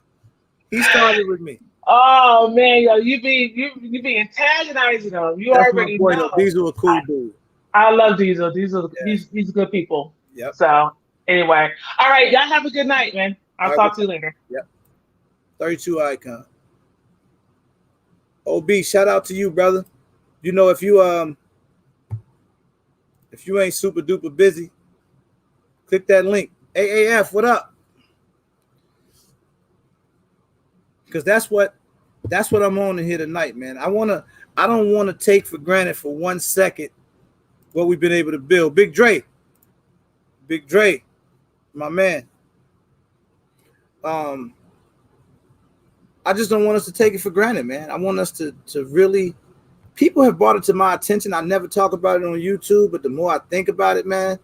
He started with me. Oh man, yo, you be antagonizing him. You That's my already boy though. know. Diesel a cool dude. I love Diesel. Diesel, Yeah. he's good people. Yep. So anyway, all right, y'all have a good night, man. I'll All talk right. to you later. Yep. 32 Icon. OB, shout out to you, brother. You know, if you ain't super duper busy, click that link. AAF, what up? Because that's what I'm on in here tonight, man. I don't want to take for granted for 1 second what we've been able to build. Big Dre, my man. I just don't want us to take it for granted, man. I want us to really. People have brought it to my attention. I never talk about it on YouTube, but the more I think about it, man,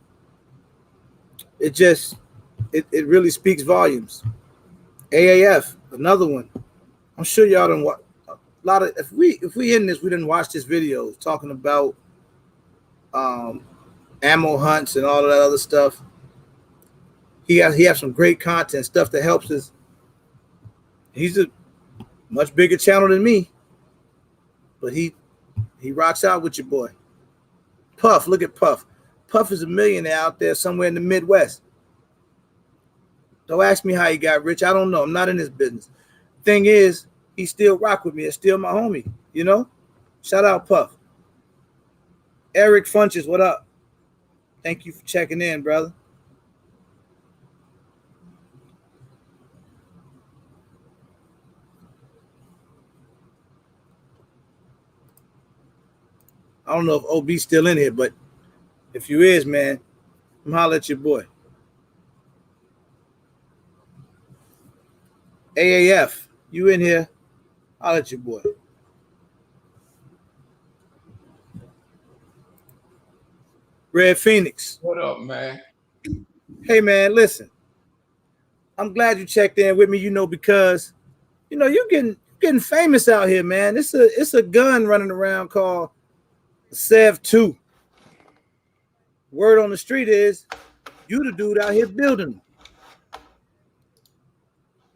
it really speaks volumes. AAF, another one. I'm sure y'all don't watch a lot of. If we in this, we didn't watch this video talking about ammo hunts and all of that other stuff. He has some great content, stuff that helps us. He's a much bigger channel than me, but he rocks out with your boy. Puff, look at Puff. Puff is a millionaire out there somewhere in the Midwest. Don't ask me how he got rich. I don't know. I'm not in his business. Thing is, he still rock with me. It's still my homie, you know? Shout out Puff. Eric Funches, what up? Thank you for checking in, brother. I don't know if OB's still in here, but if you is, man, I'm holler at your boy. AAF, you in here, holler at your boy. Red Phoenix. What up, man? Hey, man, listen. I'm glad you checked in with me, because, you're getting famous out here, man. It's a gun running around called Sev 2. Word on the street is you the dude out here building them.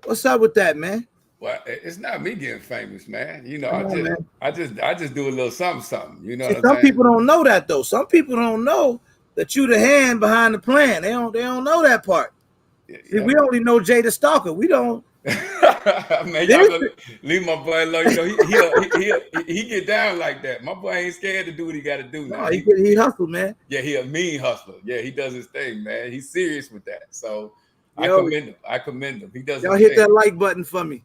What's up with that, man? Well, it's not me getting famous, man. Man. I just do a little something. You know See, what I'm some saying? people don't know that though. Some people don't know that you the hand behind the plan. They don't know that part. See, we only know Jay the Stalker. We don't. Man, y'all gonna leave my boy alone. He get down like that. My boy ain't scared to do what he got to do now. No, he hustle, man. Yeah, he a mean hustler. Yeah, he does his thing, man. He's serious with that. So Yo, I commend him. He does. Y'all hit that like button for me.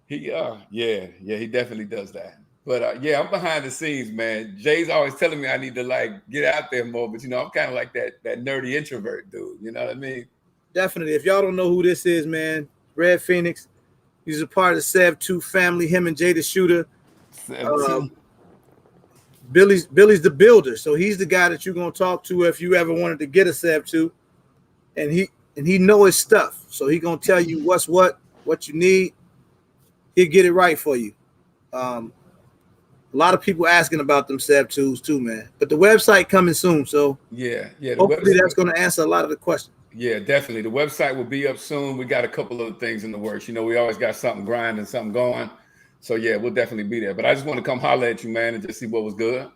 He he definitely does that. But I'm behind the scenes, man. Jay's always telling me I need to get out there more, but I'm kind of like that nerdy introvert dude. You know what I mean? Definitely. If y'all don't know who this is, man, Red Phoenix. He's a part of the Sev 2 family. Him and Jay the Shooter. Billy's the builder, so he's the guy that you're gonna talk to if you ever wanted to get a Sev 2, and he know his stuff. So he gonna tell you what's what you need. he'll get it right for you. A lot of people asking about them Sev tools too, man. But the website coming soon, so Yeah. The hopefully website, that's going to answer a lot of the questions. yeah, definitely. The website will be up soon. We got a couple of things in the works. You know, we always got something grinding, something going. So yeah, we'll definitely be there. But I just want to come holler at you, man, and just see what was good.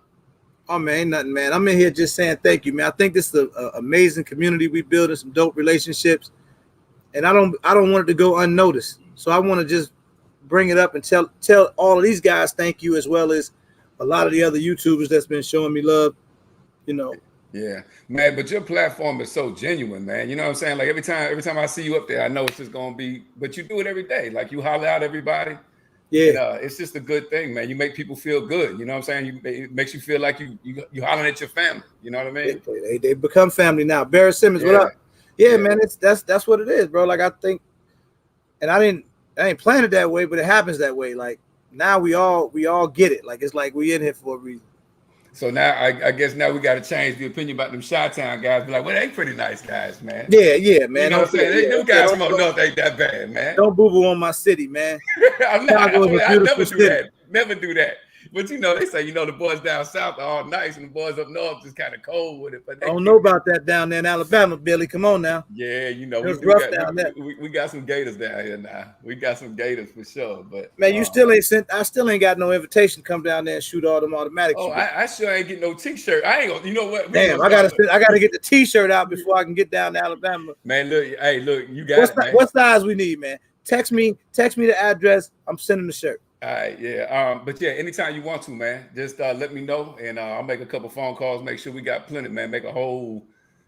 Oh man, ain't nothing, man. I'm in here just saying thank you, man. I think this is an amazing community we building, some dope relationships, and I don't want it to go unnoticed. So I want to just bring it up and tell all of these guys thank you, as well as a lot of the other YouTubers that's been showing me love. You know. Yeah, man, but your platform is so genuine, man. You know what I'm saying? Like every time I see you up there, I know it's just gonna be, but you do it every day. Like you holler out everybody. Yeah. And, it's just a good thing, man. You make people feel good. You know what I'm saying? It makes you feel like you hollering at your family. You know what I mean? They become family now. Barrett Simmons, what up? Yeah, man, that's what it is, bro. Like I think, and I ain't planned it that way, but it happens that way. Like now we all get it. Like it's like we in here for a reason. So now I guess now we got to change the opinion about them Chi-Town guys. Be like, well, they pretty nice guys, man. Yeah, man. You know what I'm saying? Them guys from up north ain't that bad, man. Don't boo-boo on my city, man. I never do that. Never do that. But you know, they say, the boys down south are all nice and the boys up north just kind of cold with it. But I don't know about that down there in Alabama, Billy. Come on now. Yeah, we got some Gators down here now. We got some Gators for sure. But man, I still ain't got no invitation to come down there and shoot all them automatics. Oh, I sure ain't getting no t-shirt. I ain't gonna, you know what? Damn, I gotta get the t-shirt out before I can get down to Alabama. Man, look, you got it, man. What size we need, man? Text me the address. I'm sending the shirt. All right, yeah. But yeah, anytime you want to, man, just let me know, and I'll make a couple phone calls, make sure we got plenty, man. Make a whole,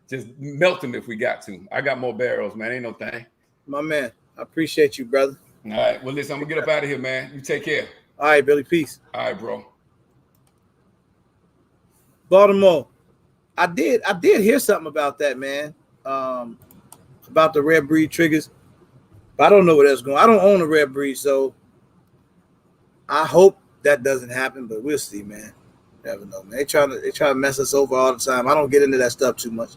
just melt them if we got to. I got more barrels, man. Ain't no thing. My man, I appreciate you, brother. All right, well, listen, I'm gonna get up out of here, man. You take care. All right, Billy, peace. All right, bro. Baltimore, I did hear something about that, man. About the red breed triggers, but I don't know where that's going. I don't own a red breed, so I hope that doesn't happen, but we'll see, man. Never know, man. They try to mess us over all the time. I don't get into that stuff too much.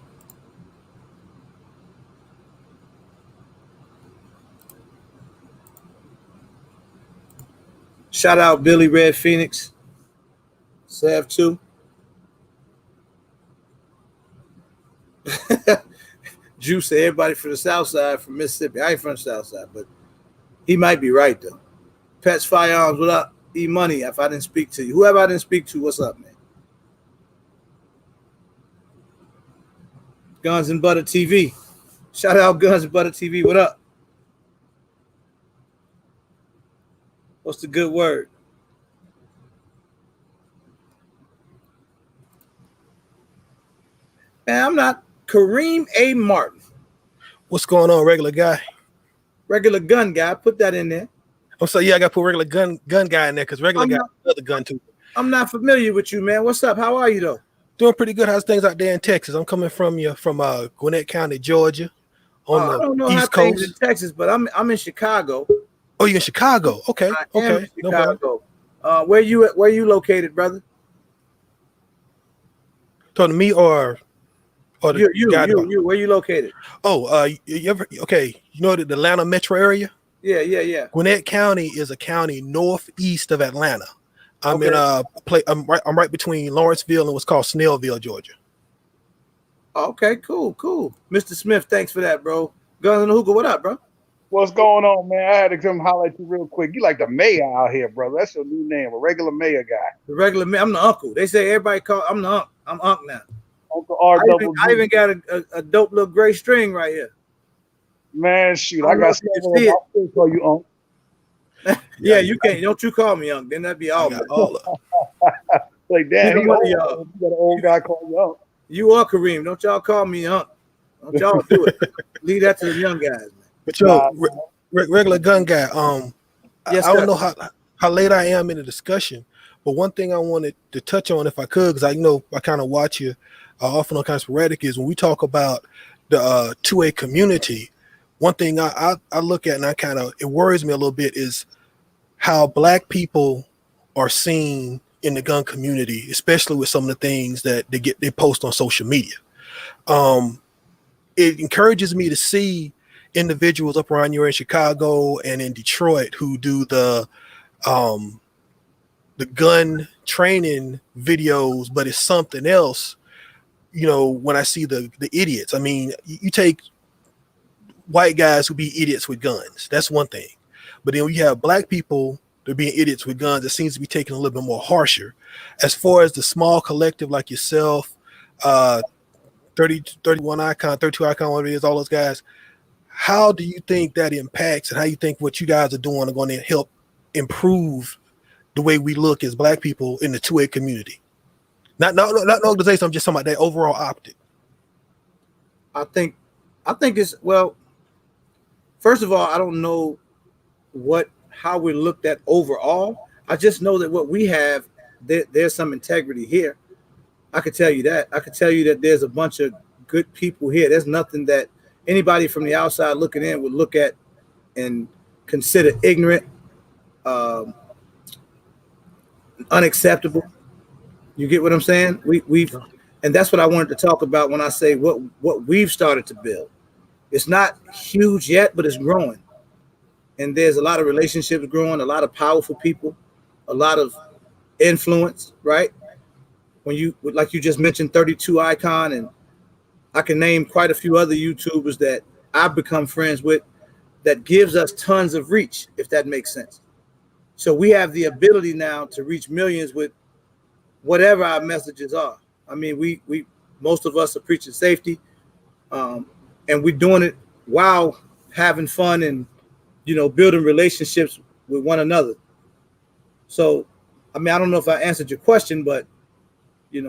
Shout out Billy Red Phoenix. Sev 2. Juice said everybody from the South Side, from Mississippi. I ain't from the South Side, but he might be right though. Pets Firearms, what up? E-Money, if I didn't speak to you. Whoever I didn't speak to, what's up, man? Guns and Butter TV. Shout out Guns and Butter TV, what up? What's the good word? Man, I'm not Kareem A. Martin. What's going on, regular guy? Regular gun guy. Put that in there. I'm sorry, yeah, I got to put regular gun guy in there because regular guy another gun too. I'm not familiar with you, man. What's up? How are you though? Doing pretty good. How's things out there in Texas? I'm coming from Gwinnett County, Georgia, on I don't know the how East things Coast. in Texas, but I'm in Chicago. Oh, you're in Chicago? Okay, I am okay, in no problem. Chicago. Where you located, brother? Talking to me or the guy? You. Where you located? Oh, you ever okay? You know the Atlanta metro area? Yeah. Gwinnett County is a county northeast of Atlanta. I'm Okay. I'm right between Lawrenceville and what's called Snellville, Georgia. Okay, cool. Mr. Smith, thanks for that, bro. Guns and the Hookah, what up, bro? What's going on, man? I had to come holler at you real quick. You like the mayor out here, brother. That's your new name, a regular mayor guy. The regular man, I'm the uncle. They say everybody call I'm the uncle. I'm Unc now. Uncle R. I even got a dope little gray string right here. Man, shoot, I I don't know got if you can several. see it. I'll still call you Unc. Yeah, you can't. Don't you call me Unc? Then that'd be all. Like, damn, Either you one of y'all. got an old guy called you Unc. You are Kareem. Don't y'all call me Unc. Don't y'all do it. Leave that to the young guys, man. But yo, regular gun guy. Yes, I don't sir. know how late I am in the discussion, but one thing I wanted to touch on, if I could, because I kind of watch you often on kind of sporadic, is when we talk about the 2A community. One thing I look at and it worries me a little bit is how Black people are seen in the gun community, especially with some of the things that they post on social media. It encourages me to see individuals up around here in Chicago and in Detroit who do the gun training videos, but it's something else. When I see the idiots, I mean, you take white guys who be idiots with guns, that's one thing. But then when you have black people that are being idiots with guns, it seems to be taken a little bit more harsher. As far as the small collective like yourself, 31 Icon, 32 Icon, whatever it is, all those guys, how do you think that impacts, and how you think what you guys are doing are going to help improve the way we look as black people in the 2A community? Not organization, I'm just talking about that overall optic. I think it's, well, first of all, I don't know how we're looked at overall. I just know that what we have, there's some integrity here. I could tell you that. I could tell you that there's a bunch of good people here. There's nothing that anybody from the outside looking in would look at and consider ignorant, unacceptable. You get what I'm saying? And that's what I wanted to talk about when I say what we've started to build. It's not huge yet, but it's growing. And there's a lot of relationships growing, a lot of powerful people, a lot of influence, right? When you, like you just mentioned, 32 Icon, and I can name quite a few other YouTubers that I've become friends with that gives us tons of reach, if that makes sense. So we have the ability now to reach millions with whatever our messages are. I mean, we most of us are preaching safety, and we're doing it while having fun and, building relationships with one another. So, I mean, I don't know if I answered your question, but I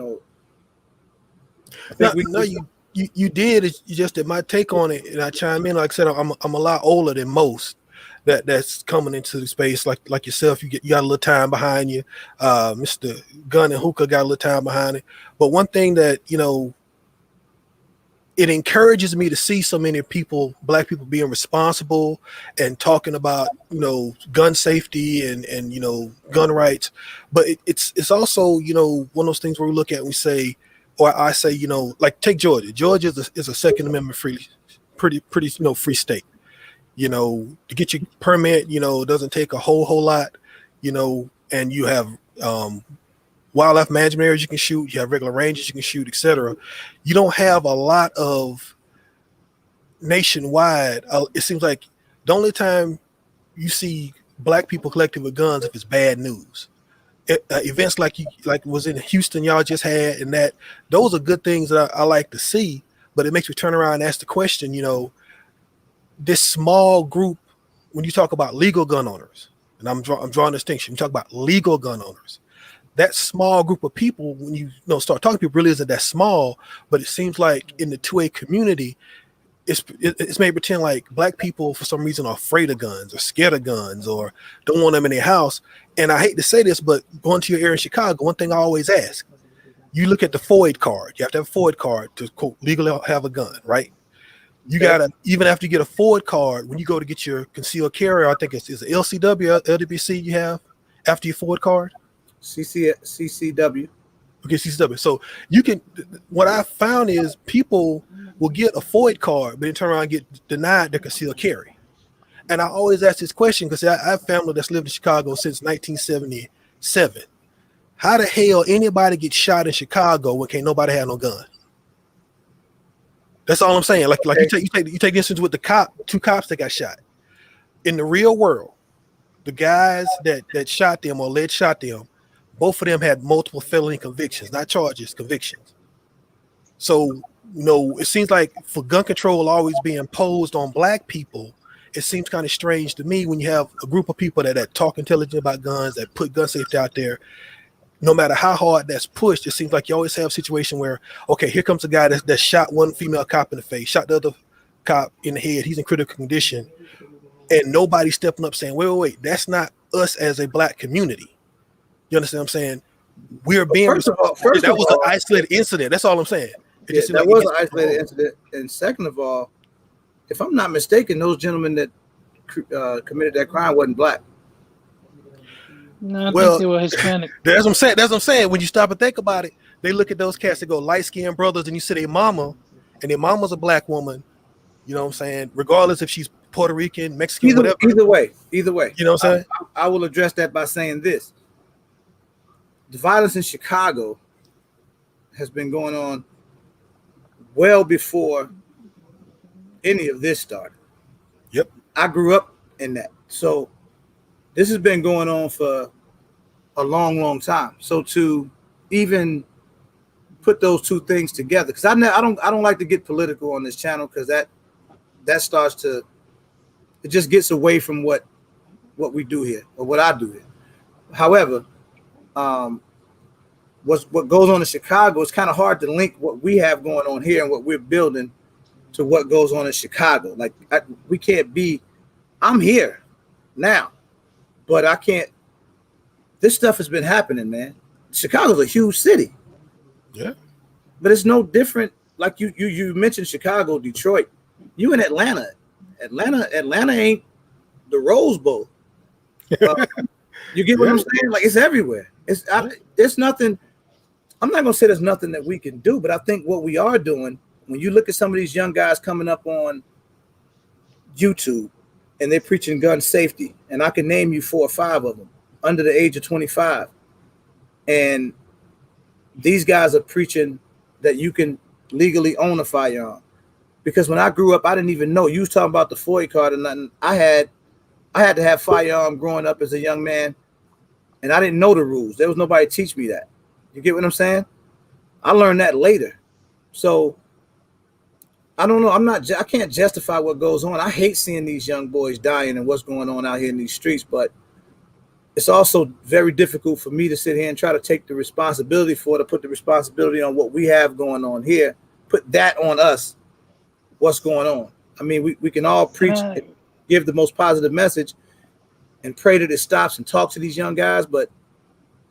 think you did. It's just that my take on it, and I chime in. Like I said, I'm a lot older than most that's coming into the space. Like yourself, you got a little time behind you. Mr. Gunn and Hookah got a little time behind it. But one thing that it encourages me to see so many people, black people, being responsible and talking about gun safety and gun rights. But it's also one of those things where we look at and we say, or I say, like take Georgia. Georgia is a Second Amendment pretty free state. To get your permit, doesn't take a whole lot, and you have wildlife management areas you can shoot, you have regular ranges you can shoot, etc. You don't have a lot of nationwide. It seems like the only time you see black people collecting with guns if it's bad news. Events like was in Houston y'all just had, and those are good things that I like to see, but it makes me turn around and ask the question, this small group, when you talk about legal gun owners, and I'm drawing a distinction, you talk about legal gun owners, that small group of people, when you start talking to people, really isn't that small, but it seems like in the 2A community, it's made pretend like black people for some reason are afraid of guns or scared of guns or don't want them in their house. And I hate to say this, but going to your area in Chicago, one thing I always ask, you look at the FOID card. You have to have a FOID card to quote legally have a gun, right? You gotta, even after you get a FOID card, when you go to get your concealed carry, I think it's LCW, LWC you have after your FOID card? CCW. Okay, CCW. So you can, what I found is people will get a FOID card, but then turn around and get denied their concealed carry. And I always ask this question because I have family that's lived in Chicago since 1977. How the hell anybody gets shot in Chicago when can't nobody have no gun? That's all I'm saying. Like you take instance with the two cops that got shot. In the real world, the guys that shot them or alleged shot them, both of them had multiple felony convictions, not charges, convictions. So, it seems like for gun control always being imposed on black people, it seems kind of strange to me when you have a group of people that talk intelligent about guns, that put gun safety out there. No matter how hard that's pushed, it seems like you always have a situation where, okay, here comes a guy that shot one female cop in the face, shot the other cop in the head. He's in critical condition. And nobody's stepping up saying, wait, that's not us as a black community. You understand what I'm saying? We're being first of all, that was an isolated incident. That's all I'm saying. That was an isolated incident. And second of all, if I'm not mistaken, those gentlemen that committed that crime wasn't black. No, I think they were Hispanic. That's what I'm saying. When you stop and think about it, they look at those cats that go light-skinned brothers, and you see their mama, and their mama's a black woman, You know what I'm saying? Regardless if she's Puerto Rican, Mexican, Either whatever. either way. You know what I'm saying? I will address that by saying this: the violence in Chicago has been going on well before any of this started. Yep. I grew up in that, so this has been going on for a long time. So to even put those two things together, because I don't like to get political on this channel, because that starts to, it just gets away from what we do here, or what I do here. However, what goes on in Chicago, it's kind of hard to link what we have going on here and what we're building to what goes on in Chicago. Like we can't be. I'm here now, but I can't. This stuff has been happening, man. Chicago's a huge city. Yeah. But it's no different. Like you mentioned Chicago, Detroit. You in Atlanta. Atlanta ain't the Rose Bowl. You get what I'm saying? Like, it's everywhere. It's nothing. I'm not gonna say there's nothing that we can do, but I think what we are doing, when you look at some of these young guys coming up on YouTube and they're preaching gun safety, and I can name you 4 or 5 of them under the age of 25, and these guys are preaching that you can legally own a firearm. Because when I grew up, I didn't even know. You was talking about the FOIA card or nothing. I had to have firearm growing up as a young man, and I didn't know the rules. There was nobody to teach me that. You get what I'm saying? I learned that later. So I don't know. I can't justify what goes on. I hate seeing these young boys dying and what's going on out here in these streets, but it's also very difficult for me to sit here and try to take the responsibility for it, to put the responsibility on what we have going on here, put that on us, what's going on. I mean, we can all preach, give the most positive message and pray that it stops and talk to these young guys, but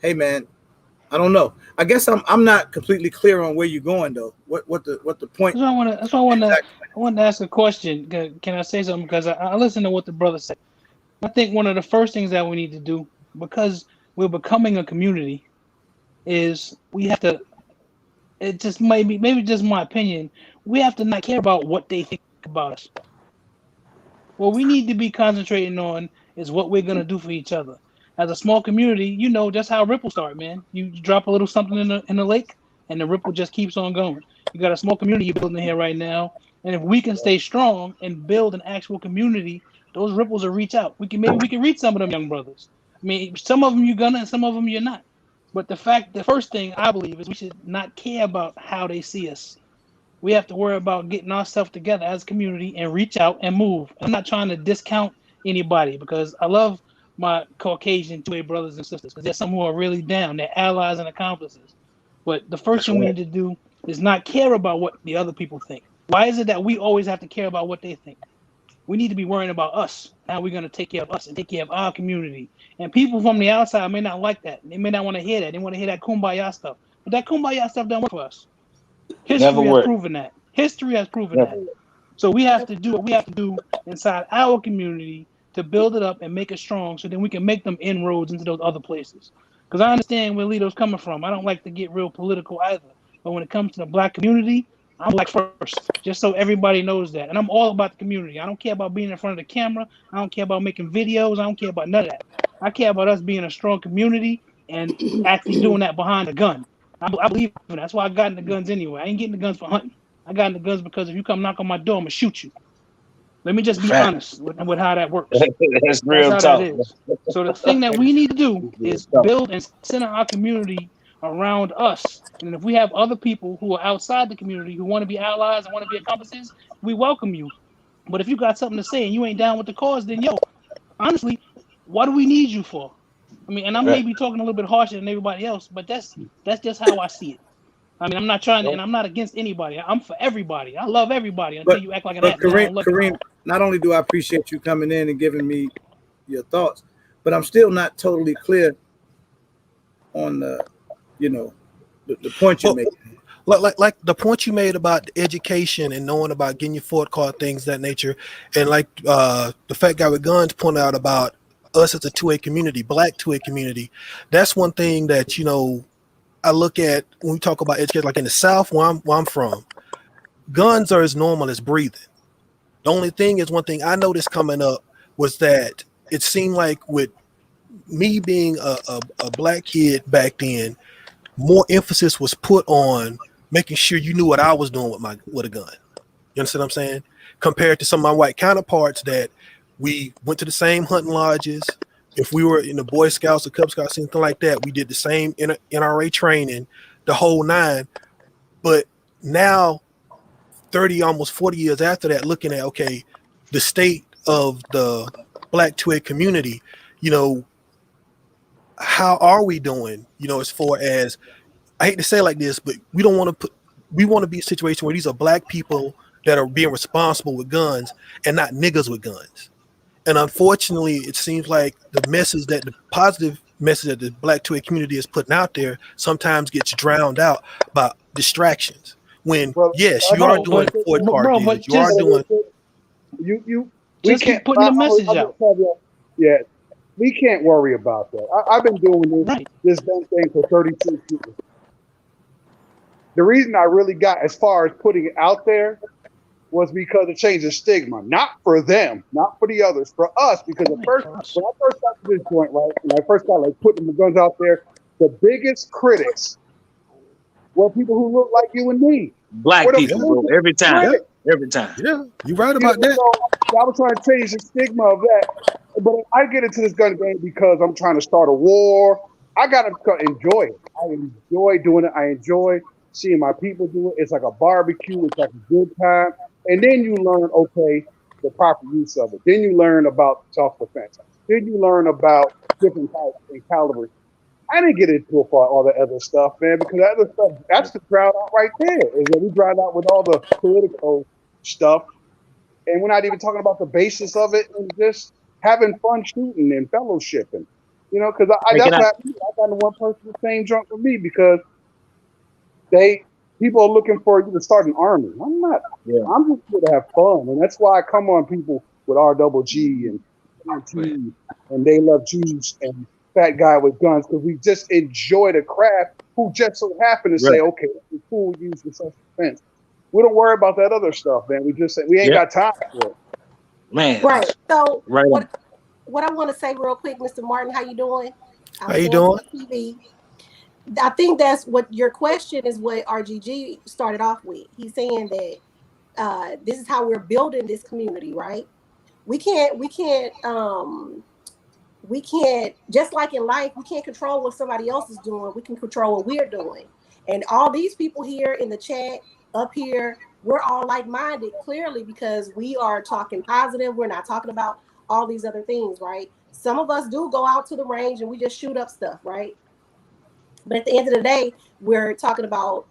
hey, man, I don't know. I guess I'm not completely clear on where you're going though. What the point? That's why I want to ask a question. Can I say something? Because I listened to what the brother said. I think one of the first things that we need to do, because we're becoming a community, is we have to. It just maybe just my opinion. We have to not care about what they think about us. What we need to be concentrating on is what we're gonna do for each other. As a small community, you know just how ripples start, man. You drop a little something in the lake, and the ripple just keeps on going. You got a small community you're building here right now, and if we can stay strong and build an actual community, those ripples will reach out. We can reach some of them young brothers. I mean, some of them you're gonna, and some of them you're not. But the first thing I believe is we should not care about how they see us. We have to worry about getting ourselves together as a community and reach out and move. I'm not trying to discount anybody, because I love my Caucasian 2A brothers and sisters, because there's some who are really down. They're allies and accomplices. But the first thing we need to do is not care about what the other people think. Why is it that we always have to care about what they think? We need to be worrying about us, how we're going to take care of us and take care of our community. And people from the outside may not like that. They may not want to hear that. They want to hear that kumbaya stuff. But that kumbaya stuff doesn't work for us. History has proven that. History has proven that. So we have to do what we have to do inside our community to build it up and make it strong, so then we can make them inroads into those other places. Because I understand where Lito's coming from. I don't like to get real political either. But when it comes to the black community, I'm black first, just so everybody knows that. And I'm all about the community. I don't care about being in front of the camera. I don't care about making videos. I don't care about none of that. I care about us being a strong community and actually doing that behind a gun. I believe in that. That's why I got into guns anyway. I ain't getting the guns for hunting. I got into guns because if you come knock on my door, I'm going to shoot you. Let me just be honest with how that works. That's real That's talk. how that is. So the thing that we need to do is build and center our community around us. And if we have other people who are outside the community who want to be allies and want to be accomplices, we welcome you. But if you got something to say and you ain't down with the cause, then honestly, what do we need you for? I mean, and I may be talking a little bit harsher than everybody else, but that's just how I see it. I mean, I'm not trying to, and I'm not against anybody. I'm for everybody. I love everybody until you act like an ass. Kareem, not only do I appreciate you coming in and giving me your thoughts, but I'm still not totally clear on the point you made. Like the point you made about education and knowing about getting your Ford card, things of that nature, and like the fat guy with guns pointed out about us as a 2A community, black 2A community. That's one thing that I look at when we talk about education, like in the South where I'm from. Guns are as normal as breathing. The only thing is, one thing I noticed coming up was that it seemed like with me being a black kid back then, more emphasis was put on making sure you knew what I was doing with a gun. You understand what I'm saying? Compared to some of my white counterparts that we went to the same hunting lodges. If we were in the Boy Scouts or Cub Scouts, anything like that, we did the same NRA training, the whole nine. But now, 30, almost 40 years after that, looking at, okay, the state of the Black 2A community, you know, how are we doing, you know, as far as, I hate to say it like this, but we want to be a situation where these are black people that are being responsible with guns and not niggas with guns. And unfortunately, it seems like the positive message that the Black 2A community is putting out there sometimes gets drowned out by distractions. When, yes, you are doing Ford car deals, you are doing. We just can't keep putting the message out. Yeah, we can't worry about that. I've been doing this damn thing for 32 years. The reason I really got as far as putting it out there was because it changed the stigma, not for them, not for the others, for us. Because when I first got to this point, right, when I first got like putting the guns out there, the biggest critics were people who look like you and me. Black people, bro, every time. Every time. Yeah, you're right about that. So I was trying to change the stigma of that. But I get into this gun game because I'm trying to start a war. I got to enjoy it. I enjoy doing it. I enjoy seeing my people do it. It's like a barbecue. It's like a good time. And then you learn, okay, the proper use of it. Then you learn about self-defense. Then you learn about different types and calibers. I didn't get into all the other stuff, man, because that other stuff, that's the crowd out right there. Is that we drown out with all the political stuff. And we're not even talking about the basis of it and just having fun shooting and fellowshipping. You know, because I got the one person the same drunk with me because people are looking for you to start an army. I'm not. Yeah. I'm just here to have fun, and that's why I come on people with RGG and RT and They Love Jews and Fat Guy with Guns because we just enjoy the craft. Who just so happen to say, okay, it's cool, use for self-defense. We don't worry about that other stuff, man. We just say we ain't got time for it, man. Right. So what I want to say real quick, Mr. Martin, how you doing? How you doing? TV. I think that's what your question is. What RGG started off with. He's saying that this is how we're building this community, right? We can't just like in life, we can't control what somebody else is doing. We can control what we're doing. And all these people here in the chat up here, we're all like-minded clearly because we are talking positive. We're not talking about all these other things, right? Some of us do go out to the range and we just shoot up stuff, right? But at the end of the day, we're talking about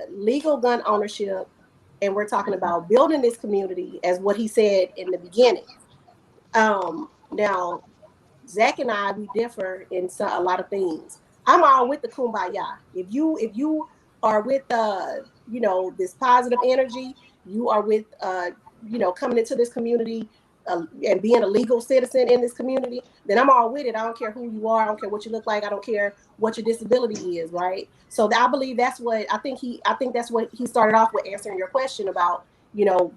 legal gun ownership, and we're talking about building this community as what he said in the beginning. Now, Zach and I, we differ in a lot of things. I'm all with the kumbaya. If you are with this positive energy, you are with coming into this community and being a legal citizen in this community, then I'm all with it. I don't care who you are. I don't care what you look like. I don't care what your disability is, right? So I believe that's what I think that's what he started off with, answering your question about,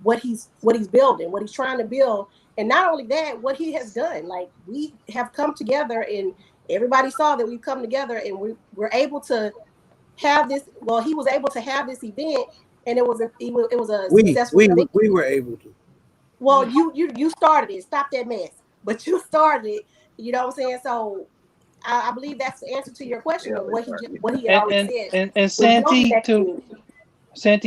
what he's building, what he's trying to build. And not only that, what he has done. Like, we have come together and everybody saw that we've come together and we're able to have this. Well, he was able to have this event and it was a successful event. We were able to. Well, you started it. Stop that mess. But you started it. You know what I'm saying? So I believe that's the answer to your question of what he already said. And Santi,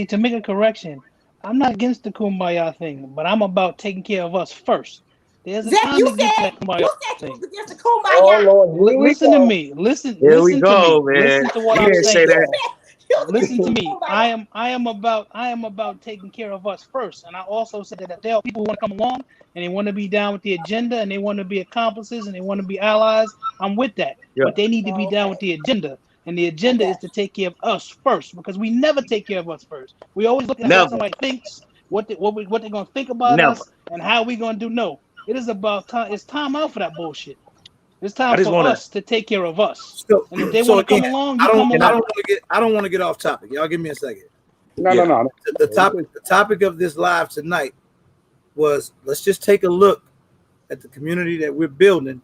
to make a correction, I'm not against the kumbaya thing, but I'm about taking care of us first. There's a time to get to that kumbaya thing. Against the kumbaya. Oh, Lord, listen to me. Listen to me. Listen to what I'm saying. Listen to me. I am about taking care of us first. And I also said that there are people who want to come along and they want to be down with the agenda and they want to be accomplices and they want to be allies. I'm with that. Yeah. But they need to be down with the agenda. And the agenda is to take care of us first, because we never take care of us first. We always look at what somebody thinks, what they're gonna think about us, and how we gonna do. No, it is about time. It's time out for that bullshit. It's time for us to take care of us. And if they want to come along, you come along. I don't want to get off topic. Y'all give me a second. No. The topic of this live tonight was, let's just take a look at the community that we're building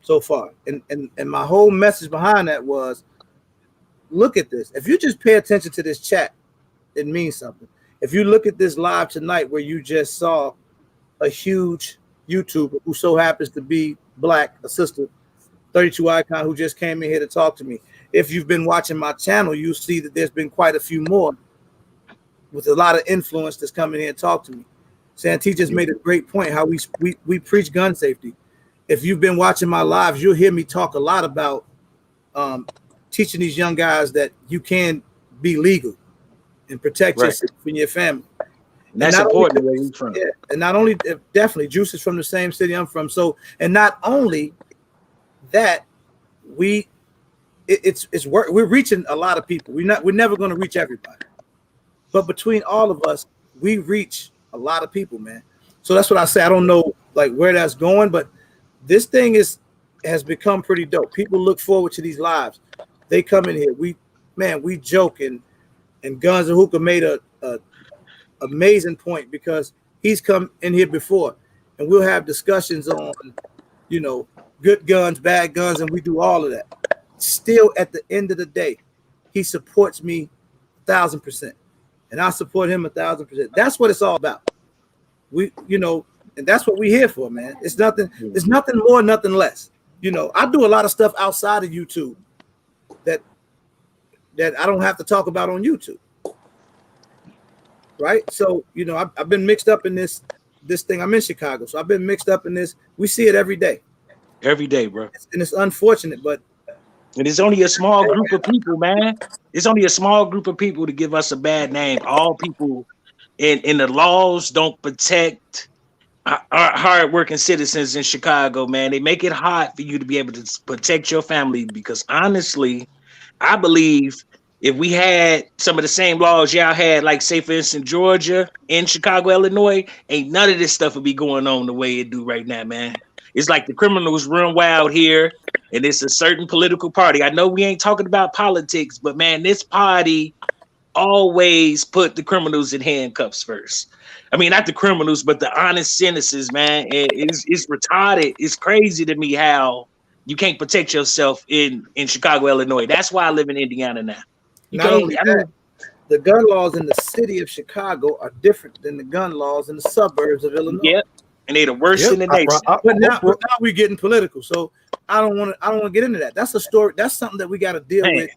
so far. And my whole message behind that was, look at this. If you just pay attention to this chat, it means something. If you look at this live tonight where you just saw a huge YouTuber who so happens to be black, a sister, 32 Icon, who just came in here to talk to me. If you've been watching my channel, you'll see that there's been quite a few more with a lot of influence that's coming here and talk to me. Santee just made a great point how we preach gun safety. If you've been watching my lives, you'll hear me talk a lot about teaching these young guys that you can be legal and protect yourself and your family. And that's important where you're from. Yeah, and not only, definitely, Juice is from the same city I'm from. So, and not only that, it's work. We're reaching a lot of people. We're never going to reach everybody, but between all of us, we reach a lot of people, man. So that's what I say. I don't know like where that's going, but this thing has become pretty dope. People look forward to these lives. They come in here. We joke, and Guns and Hookah made a amazing point, because he's come in here before, and we'll have discussions on, good guns, bad guns, and we do all of that. Still, at the end of the day, he supports me 1,000%, and I support him 1,000%. That's what it's all about. And that's what we're here for, man. It's nothing more, nothing less. I do a lot of stuff outside of YouTube that I don't have to talk about on YouTube. Right. So, I've been mixed up in this thing. I'm in Chicago, so I've been mixed up in this. We see it every day. Every day, bro. And it's unfortunate, but. And it's only a small group of people, man. It's only a small group of people to give us a bad name. All people in the laws don't protect our hardworking citizens in Chicago, man. They make it hard for you to be able to protect your family, because honestly, I believe if we had some of the same laws y'all had, like say for instance Georgia and Chicago, Illinois, ain't none of this stuff would be going on the way it do right now, man. It's like the criminals run wild here, and it's a certain political party. I know we ain't talking about politics, but man, this party always put the criminals in handcuffs first. I mean, not the criminals, but the honest citizens, man. It's retarded. It's crazy to me how you can't protect yourself in Chicago, Illinois. That's why I live in Indiana now. Not only that, the gun laws in the city of Chicago are different than the gun laws in the suburbs of Illinois. Yep, and they're the worst in the nation. But now we're getting political, so I don't want to get into that. That's a story. That's something that we got to deal with,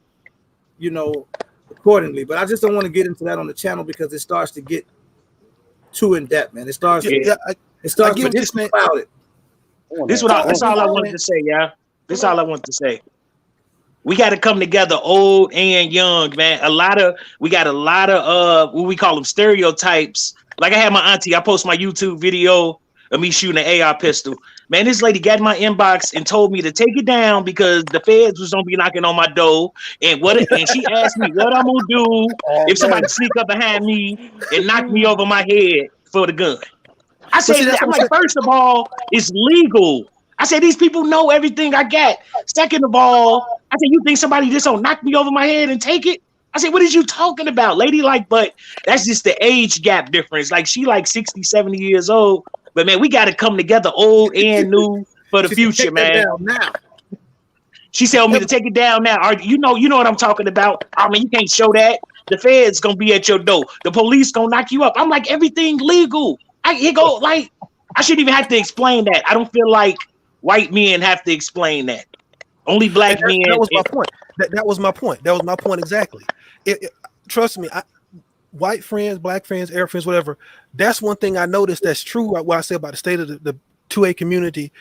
accordingly. But I just don't want to get into that on the channel, because it starts to get too in depth, man. It starts. It starts to get clouded. That's all I wanted to say, yeah. That's all I wanted to say. We got to come together, old and young, man. We got a lot of what we call them stereotypes. Like I had my auntie, I post my YouTube video of me shooting an AR pistol. Man, this lady got in my inbox and told me to take it down because the feds was gonna be knocking on my door. And she asked me what I'm gonna do if somebody sneak up behind me and knock me over my head for the gun. I said, I'm like, first of all, it's legal. I said, these people know everything I got. Second of all, I said, you think somebody just gonna knock me over my head and take it? I said, what is you talking about, lady? Like, but that's just the age gap difference. Like, she like 60, 70 years old. But man, we got to come together, old and new, for the future, man. Now. She told me to take it down now. You know what I'm talking about. I mean, you can't show that. The feds gonna be at your door. The police gonna knock you up. I'm like, everything legal. I shouldn't even have to explain that. I don't feel like white men have to explain that. Only black men. That was my point. That was my point. That was my point exactly. Trust me, white friends, black friends, Arab friends, whatever. That's one thing I noticed that's true. What I say about the state of the 2A community,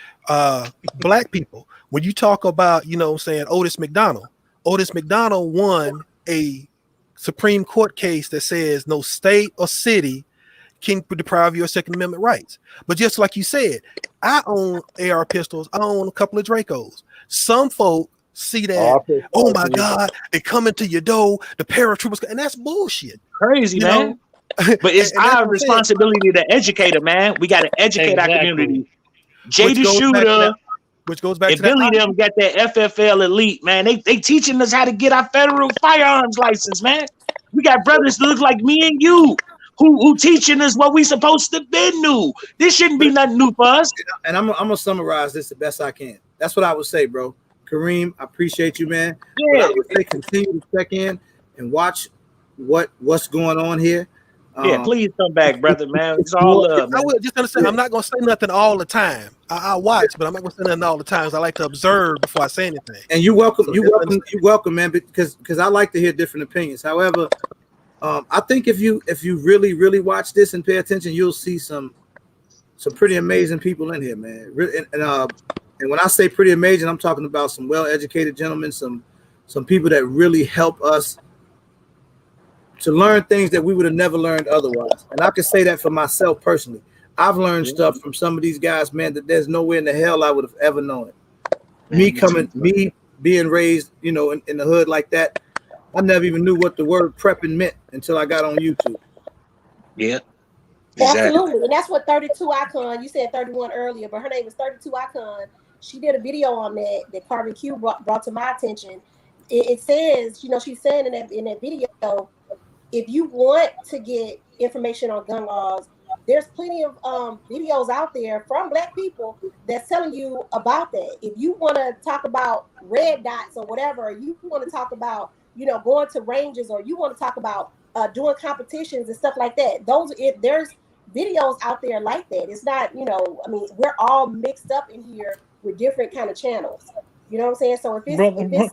black people. When you talk about, Otis McDonald won a Supreme Court case that says no state or city can deprive you of Second Amendment rights. But just like you said, I own AR pistols. I own a couple of Dracos. Some folk see that, oh my God, they come into your door, the paratroopers, and that's bullshit. Crazy, man. But it's our responsibility to educate them, man. We got to educate our community. Jay the Shooter, which goes back and to Billy them got that FFL Elite, man. They teaching us how to get our federal firearms license, man. We got brothers that look like me and you who teaching us what we supposed to be new. This shouldn't be nothing new for us. And I'm gonna summarize this the best I can. That's what I would say, bro. Kareem, I appreciate you, man. But Yeah, I would say continue to check in and watch what's going on here. yeah. Please come back, brother, man. It's all Well, love, I man. will just understand. I'm not gonna say nothing all the time. I watch, but I'm not gonna say nothing all the time. I like to observe before I say anything. And you welcome, So you just welcome, you welcome, man. Because I like to hear different opinions. However, I think if you really watch this and pay attention, you'll see some pretty amazing people in here, man. And when I say pretty amazing, I'm talking about some well-educated gentlemen, some people that really help us to learn things that we would have never learned otherwise. And I can say that for myself personally. I've learned stuff from some of these guys, man, that there's nowhere in the hell I would have ever known it. Me being raised, in the hood like that, I never even knew what the word prepping meant until I got on YouTube. Yeah. Exactly. Absolutely. And that's what 32 Icon, you said 31 earlier, but her name is 32 Icon. She did a video on that Carbon Q brought to my attention. It says, she's saying in that video, if you want to get information on gun laws, there's plenty of videos out there from Black people that's telling you about that. If you want to talk about red dots or whatever, you want to talk about, going to ranges, or you want to talk about doing competitions and stuff like that. There's videos out there like that. It's not, we're all mixed up in here with different kind of channels. You know what I'm saying? So if it's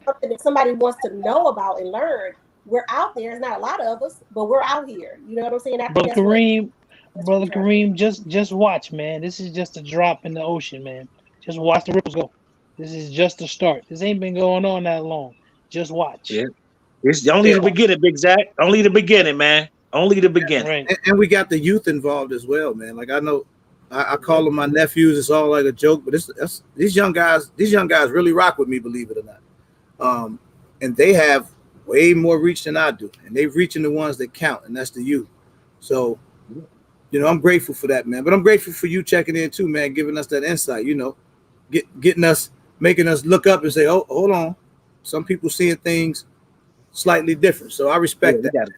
something that somebody wants to know about and learn, we're out there. It's not a lot of us, but we're out here. You know what I'm saying? Brother Kareem, just watch, man. This is just a drop in the ocean, man. Just watch the ripples go. This is just the start. This ain't been going on that long. Just watch. Yeah. It's only the beginning, Big Zach. Only the beginning, man. Only the beginning. Right. And we got the youth involved as well, man. Like I know, I call them my nephews. It's all like a joke, but these young guys really rock with me, believe it or not. And they have way more reach than I do, and they're reaching the ones that count, and that's the youth. So, I'm grateful for that, man. But I'm grateful for you checking in too, man, giving us that insight. Getting us, making us look up and say, "Oh, hold on." Some people seeing things slightly different, so I respect that.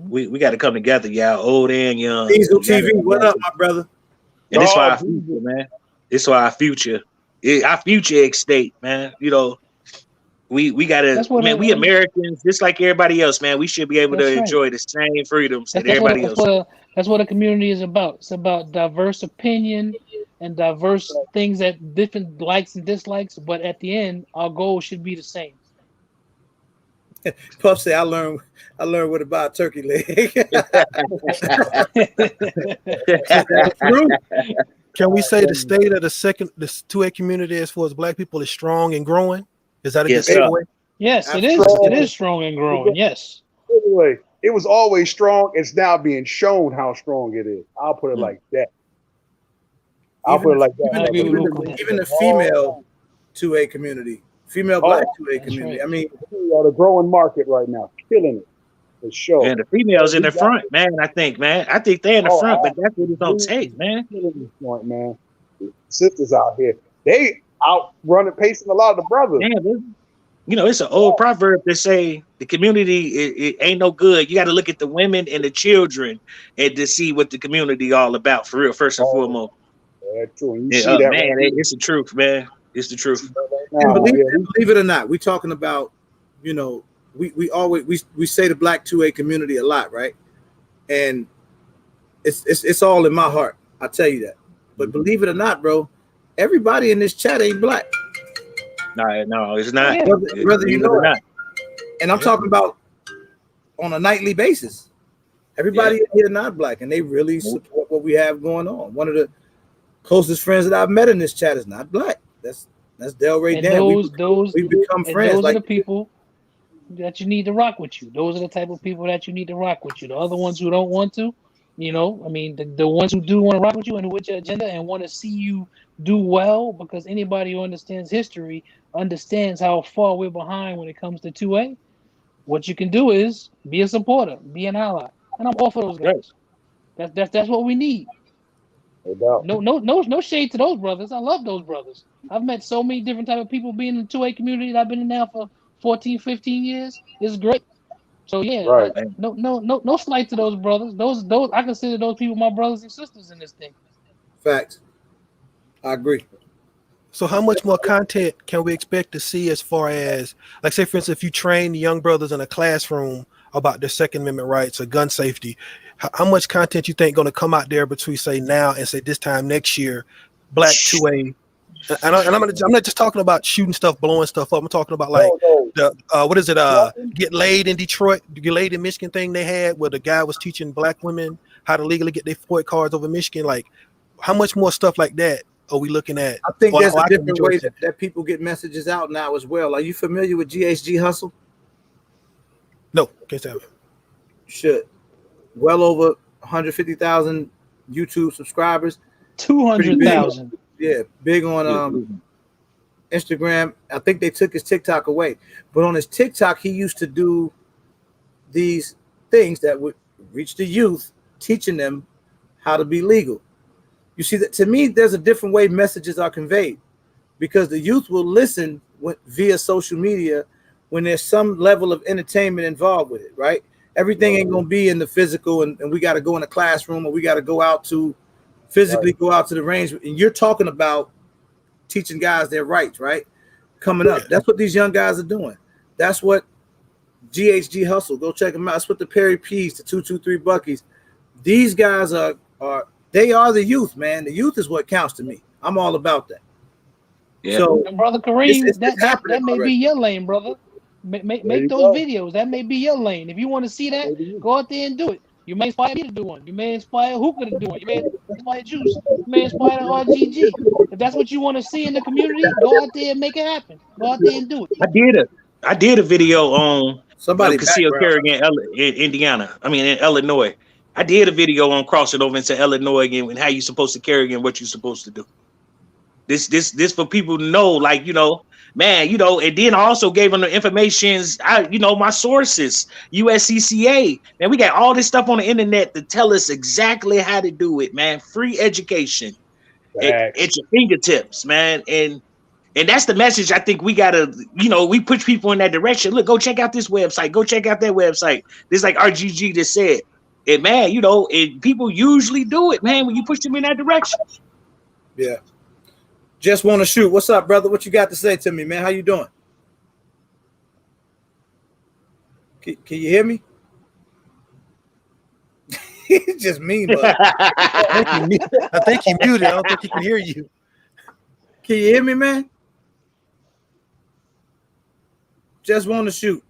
We got to come together, y'all, old and young. Diesel TV, what up, my brother? And this why our future, man. This why our future estate, man. We gotta, man. We Americans, just like everybody else, man. We should be able to enjoy the same freedoms that everybody else. That's what a community is about. It's about diverse opinion and diverse things that different likes and dislikes. But at the end, our goal should be the same. Puff say, I learned what about turkey leg. Can we say the state of the 2A community as far as Black people is strong and growing? Is that a good takeaway? Yes, it is. It is strong and growing. Yes. Anyway, it was always strong. It's now being shown how strong it is. I'll put it like that. Even the female 2A community, female Black 2A community. Right. I mean, we are the growing market right now, killing it. For sure. And the females in the front, man. I think they're in the front, but that's what it's gonna take, man. Point, man. Sisters out here, they out running, pacing a lot of the brothers. Man, it's an old proverb that say the community it ain't no good. You got to look at the women and the children and to see what the community all about for real. First and foremost. Yeah, true. You see that, man. It's the truth, man. It's the truth. And believe it or not, we talking about, we always say the Black 2A community a lot, right? And it's all in my heart. I tell you that. But believe it or not, bro, everybody in this chat ain't Black. No, it's not. Whether you know or not. And I'm talking about on a nightly basis. Everybody in here not Black, and they really support what we have going on. One of the closest friends that I've met in this chat is not Black. That's Delray Dan. We've become friends. Those are the people that you need to rock with you. Those are the type of people that you need to rock with you. The other ones who don't want to, the ones who do want to rock with you and with your agenda and want to see you do well, because anybody who understands history understands how far we're behind when it comes to 2A. What you can do is be a supporter, be an ally, and I'm all for those guys. That's what we need. No shade to those brothers. I love those brothers. I've met so many different type of people being in the 2A community that I've been in now for 14, 15 years. It's great. So yeah, Right. no slight to those brothers. Those I consider those people my brothers and sisters in this thing. Facts. I agree. So how much more content can we expect to see as far as, like, say, for instance, if you train the young brothers in a classroom about their Second Amendment rights or gun safety, how much content you think going to come out there between, say, now and, say, this time next year, Black 2A? And I'm not just talking about shooting stuff, blowing stuff up. I'm talking about, like, No. the what is it? Nothing. Get Laid in Detroit, Get Laid in Michigan thing they had, where the guy was teaching black women how to legally get their FOID cards over Michigan. Like, how much more stuff like that are we looking at? I think there's a I can different enjoy way seeing. that people get messages out now as well. Are you familiar with GHG Hustle? No, can't say. You should. Well over 150,000 YouTube subscribers. 200,000. Yeah, big on Instagram. I think they took his TikTok away, but on his TikTok, he used to do these things that would reach the youth, teaching them how to be legal. You see, that to me, there's a different way messages are conveyed, because the youth will listen via social media when there's some level of entertainment involved with it, right? Everything ain't gonna be in the physical, and we got to go in the classroom, or we got to go out to physically go out to the range. And you're talking about teaching guys their rights, right? Coming up. That's what these young guys are doing. That's what GHG Hustle. Go check them out. That's what the Perry P's, the 223 Buckies. These guys are they are the youth, man. The youth is what counts to me. I'm all about that. Yeah. So, brother Kareem, it's that may already. be your lane, brother. Make those videos. That may be your lane. If you want to see that, go out there and do it. You may inspire me to do one. You may inspire Hookah to do one. You may inspire Juice. You may inspire RGG. If that's what you want to see in the community, go out there and make it happen. Go out there and do it. I did a video on Somebody concealed carry in Indiana. I mean, in Illinois. I did a video on crossing over into Illinois again and how you're supposed to carry and what you're supposed to do. This for people to know, like, man, and then I also gave them the information, my sources, USCCA, and we got all this stuff on the internet to tell us exactly how to do it, man. Free education at your fingertips, man. And that's the message I think we gotta, we push people in that direction. Look, go check out this website, go check out that website. This, like RGG just said. And man, and people usually do it, man, when you push them in that direction. Yeah. Just want to shoot. What's up, brother? What you got to say to me, man? How you doing? Can you hear me? He's just mean, but I think he muted. I don't think he can hear you. Can you hear me, man? Just want to shoot.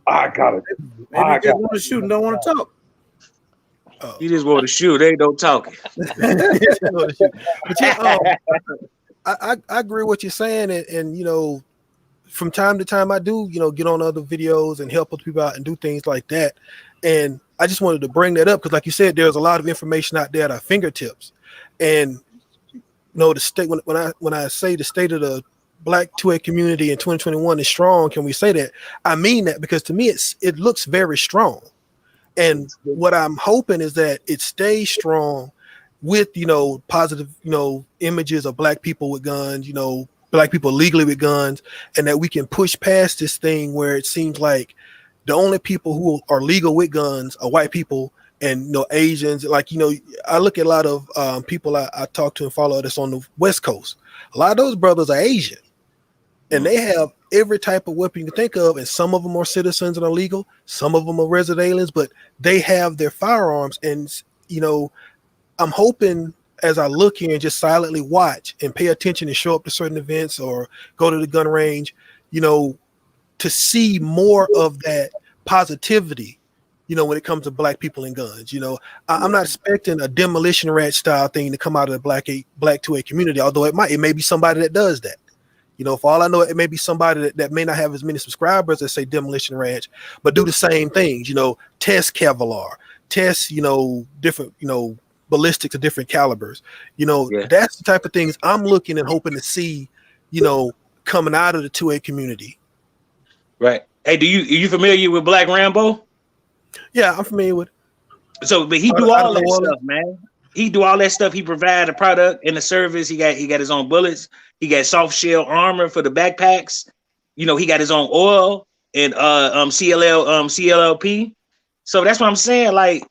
I got it. Maybe you just want to shoot and don't want to talk. You just want to shoot. They don't talk. But yeah, I agree with what you're saying, and from time to time I do get on other videos and help other people out and do things like that. And I just wanted to bring that up because, like you said, there's a lot of information out there at our fingertips. And the state, when I say the state of the Black 2A community in 2021 is strong, can we say that? I mean that because to me it looks very strong. And what I'm hoping is that it stays strong with, positive, images of Black people with guns, Black people legally with guns, and that we can push past this thing where it seems like the only people who are legal with guns are white people and, Asians. Like, I look at a lot of people I talk to and follow that's on the West Coast. A lot of those brothers are Asian, and they have every type of weapon you can think of, and some of them are citizens and are legal, some of them are resident aliens, but they have their firearms. And I'm hoping as I look here and just silently watch and pay attention and show up to certain events or go to the gun range, to see more of that positivity, when it comes to Black people and guns. I'm not expecting a Demolition Ranch style thing to come out of the Black 2A community, although it may be somebody that does that. For all I know, it may be somebody that may not have as many subscribers as say Demolition Ranch, but do the same things, test Kevlar, test, different, ballistics of different calibers. That's the type of things I'm looking and hoping to see, coming out of the 2A community. Right. Hey, are you familiar with Black Rambo? Yeah, I'm familiar with it. So, but he do all that stuff, man. He do all that stuff. He provide the product and the service. He got his own bullets. He got soft shell armor for the backpacks. He got his own oil. CLLP. So that's what I'm saying. Like,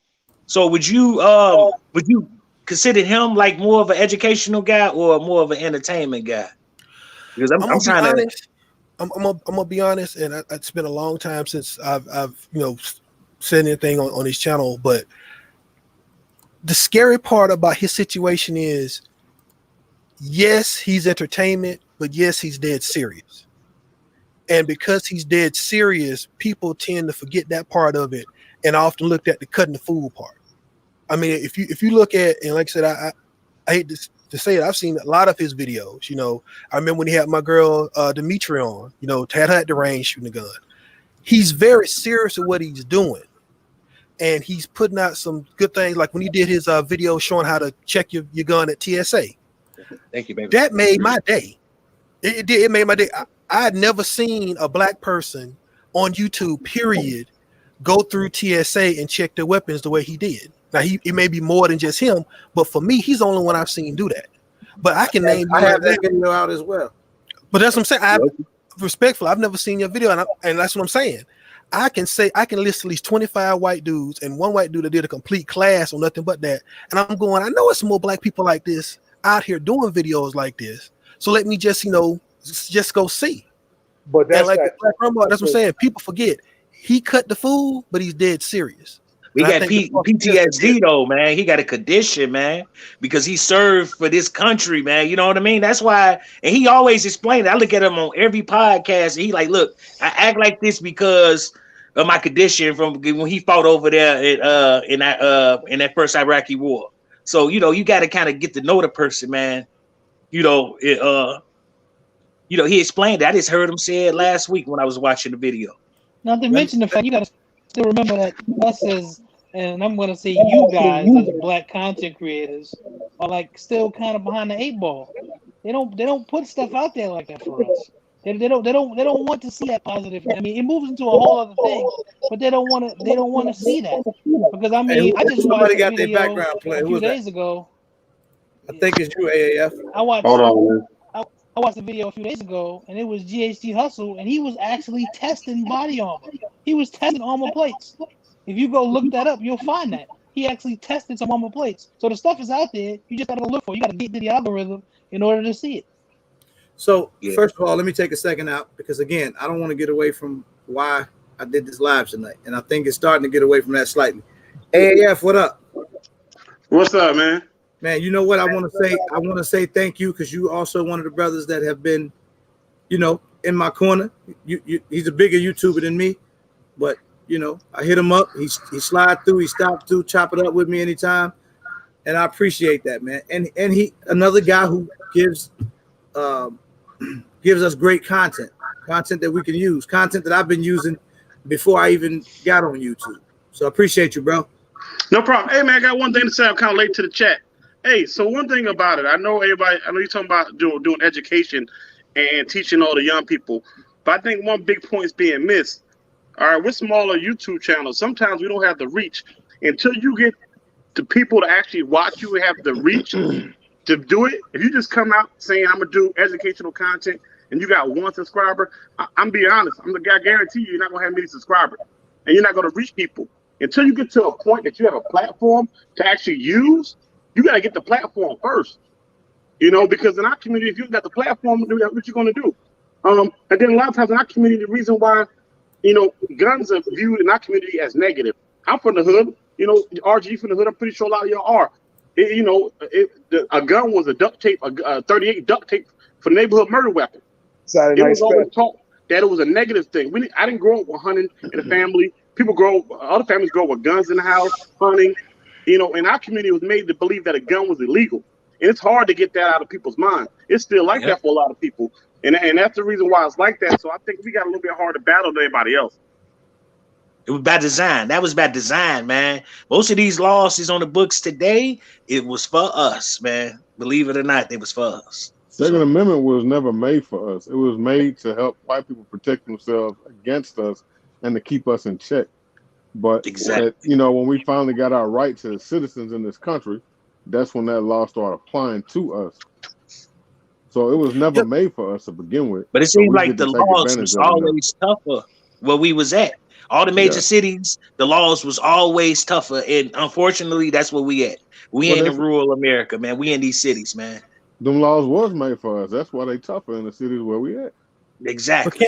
so would you consider him like more of an educational guy or more of an entertainment guy? Because I'm I'm gonna be trying to. honest. I'm gonna be honest, and it's been a long time since I've said anything on his channel. But the scary part about his situation is, yes, he's entertainment, but yes, he's dead serious. And because he's dead serious, people tend to forget that part of it, and I often looked at the cutting the fool part. I mean, if you look at, and like I said, I hate to say it, I've seen a lot of his videos. I remember when he had my girl Dimitri on. Had her at the range shooting a gun. He's very serious with what he's doing, and he's putting out some good things. Like when he did his video showing how to check your gun at TSA. Thank you, baby. That made my day. It did. It made my day. I had never seen a black person on YouTube, period, go through TSA and check their weapons the way he did. Now, it may be more than just him, but for me, he's the only one I've seen do that. But I can name. I have that video out as well. But that's what I'm saying. Respectfully, I've never seen your video, and that's what I'm saying. I can list at least 25 white dudes and one white dude that did a complete class on nothing but that. And I'm going, I know it's more black people like this out here doing videos like this. So let me just go see. But that's like that's what I'm saying. People forget he cut the fool, but he's dead serious. We got PTSD though, man. He got a condition, man, because he served for this country, man. You know what I mean? That's why, and he always explained it. I look at him on every podcast, and he like, look, I act like this because of my condition from when he fought over there in that first Iraqi war. So you got to kind of get to know the person, man. He explained that. I just heard him say it last week when I was watching the video. Not to mention the fact you got to still remember that us as, and I'm going to say you guys as black content creators are like still kind of behind the 8 ball. They don't put stuff out there like that for us. They don't want to see that positive. I mean, it moves into a whole other thing, but they don't want to see that because I mean, I just watched a video a few days ago. I think it's you, AAF. I watched a video a few days ago, and it was GHG Hustle, and he was actually testing body armor. He was testing armor plates. If you go look that up, you'll find that. He actually tested some armor plates. So the stuff is out there. You just got to look for it. You got to get to the algorithm in order to see it. So, First of all, let me take a second out because, again, I don't want to get away from why I did this live tonight. And I think it's starting to get away from that slightly. AAF, what up? What's up, man? Man, you know what I want to say? I want to say thank you because you also one of the brothers that have been, in my corner. He's a bigger YouTuber than me, but I hit him up. He slide through. He stopped through, chop it up with me anytime, and I appreciate that, man. And he another guy who gives us great content that we can use, content that I've been using before I even got on YouTube. So I appreciate you, bro. No problem. Hey, man, I got one thing to say. I'm kind of late to the chat. Hey, so one thing about it, I know you're talking about doing education and teaching all the young people, but I think one big point is being missed. All right, with smaller YouTube channels, sometimes we don't have the reach until you get the people to actually watch you and have the reach to do it. If you just come out saying I'm gonna do educational content and you got 1 subscriber, I'm being honest. I guarantee you're not gonna have many subscribers, and you're not gonna reach people until you get to a point that you have a platform to actually use. You got to get the platform first, because in our community, if you got the platform, what you going to do? And then a lot of times in our community, the reason why, guns are viewed in our community as negative. I'm from the hood, RG from the hood. I'm pretty sure a lot of y'all are. A gun was a duct tape, a 38 duct tape for the neighborhood murder weapon. It was always taught that it was a negative thing. I didn't grow up with hunting in a family. Other families grow up with guns in the house, hunting. In our community, it was made to believe that a gun was illegal. And it's hard to get that out of people's minds. It's still like that for a lot of people. And that's the reason why it's like that. So I think we got a little bit harder to battle than anybody else. It was by design. That was by design, man. Most of these laws is on the books today. It was for us, man. Believe it or not, it was for us. Second Amendment was never made for us. It was made to help white people protect themselves against us and to keep us in check. But exactly, when we finally got our rights as citizens in this country, that's when that law started applying to us. So it was never made for us to begin with. But it seems like the laws was always tougher. where we was at. All the major Yeah. cities, the laws was always tougher, and unfortunately, that's where we at. We Well, ain't in that's rural America, man. We in these cities, man. them laws was made for us. That's why they tougher in the cities where we at. But Exactly.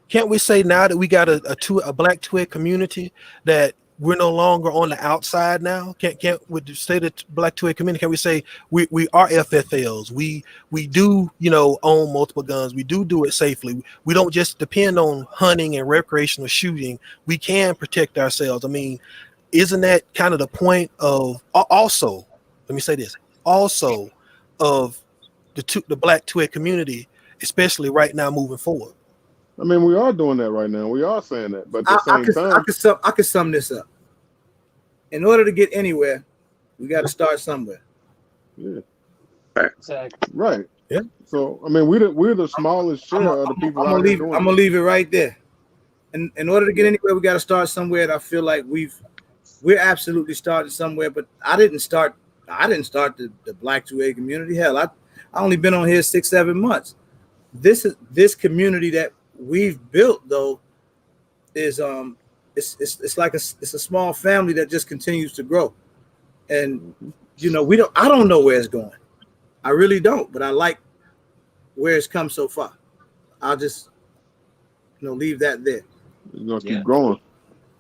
can't we say now that we got a black twig community that we're no longer on the outside now? Can't with the state of black twig community, can we say we are FFLs? We do, own multiple guns. We do it safely. We don't just depend on hunting and recreational shooting. We can protect ourselves. I mean, isn't that kind of the point of also, let me say this, also of the black twig community, especially right now moving forward? I mean, we are doing that right now. We are saying that, but at the same time, I could sum this up. In order to get anywhere, we got to start somewhere. yeah, Exactly. right. Yeah. So I mean, we're the smallest share of the people out here doing I'm gonna leave it right there. And in order to get anywhere, we got to start somewhere. And I feel like we're absolutely starting somewhere. But I didn't start the Black 2A community. Hell, I only been on here 6-7 months. This community that we've built though is it's like it's a small family that just continues to grow. And I don't know where it's going. I really don't, but I like where it's come so far. I'll just leave that there. It's gonna keep growing.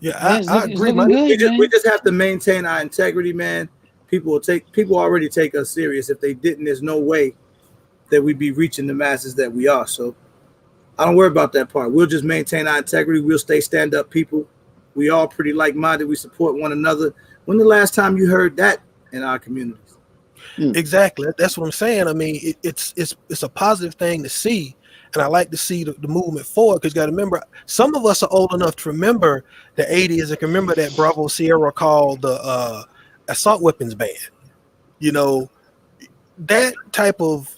Yeah, Yeah, I it's agree, looking man. good, We just have to maintain our integrity, man. People already take us serious. If they didn't, there's no way that we'd be reaching the masses that we are. So I don't worry about that part. We'll just maintain our integrity. We'll stay stand-up people. We all pretty like-minded. We support one another. When the last time you heard that in our communities? Exactly. That's what I'm saying. I mean, it's a positive thing to see, and I like to see the movement forward, because you got to remember, some of us are old enough to remember the 80s and can remember that Bravo Sierra called the assault weapons ban. That type of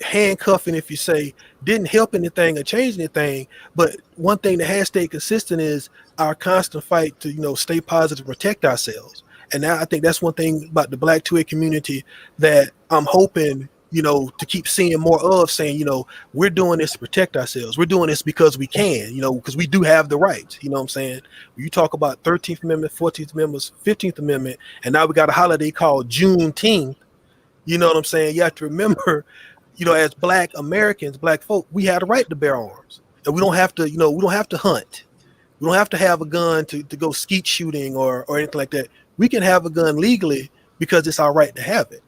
handcuffing, if you say, didn't help anything or change anything. But one thing that has stayed consistent is our constant fight to stay positive, protect ourselves. And now I think that's one thing about the Black 2A community that I'm hoping to keep seeing more of, saying we're doing this to protect ourselves. We're doing this because we can, because we do have the rights. You know what I'm saying? You talk about 13th Amendment, 14th Amendment, 15th Amendment, and now we got a holiday called Juneteenth. You know what I'm saying? You have to remember, as Black Americans, Black folk, we have the right to bear arms, and we don't have to, we don't have to hunt. We don't have to have a gun to go skeet shooting or anything like that. We can have a gun legally because it's our right to have it.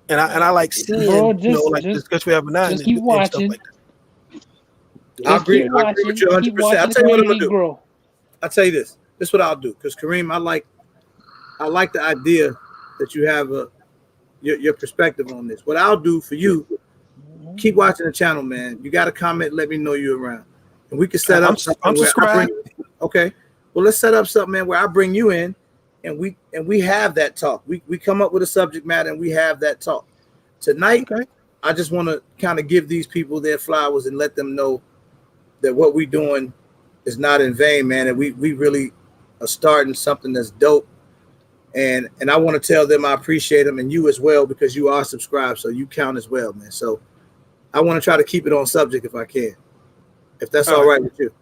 And I like seeing, Bro, like the discussion we have now just and keep stuff watching. like that. I agree. Keep I agree with you watching. Keep 100%. watching I'll the tell you what I'm community gonna do. grow. I'll tell you this. This is what I'll do. Because Kareem, I like the idea that you have your perspective on this. What I'll do for you, keep watching the channel, man. You got to comment, let me know you're around. And we can set up something I'm where subscribed. okay. Well, let's set up something, man, where I bring you in and we have that talk. We come up with a subject matter and we have that talk. Tonight, Okay. I just want to kind of give these people their flowers and let them know that what we're doing is not in vain, man. And we really are starting something that's dope. And I want to tell them I appreciate them, and you as well, because you are subscribed, so you count as well, man. So I want to try to keep it on subject if I can, if that's all right with you.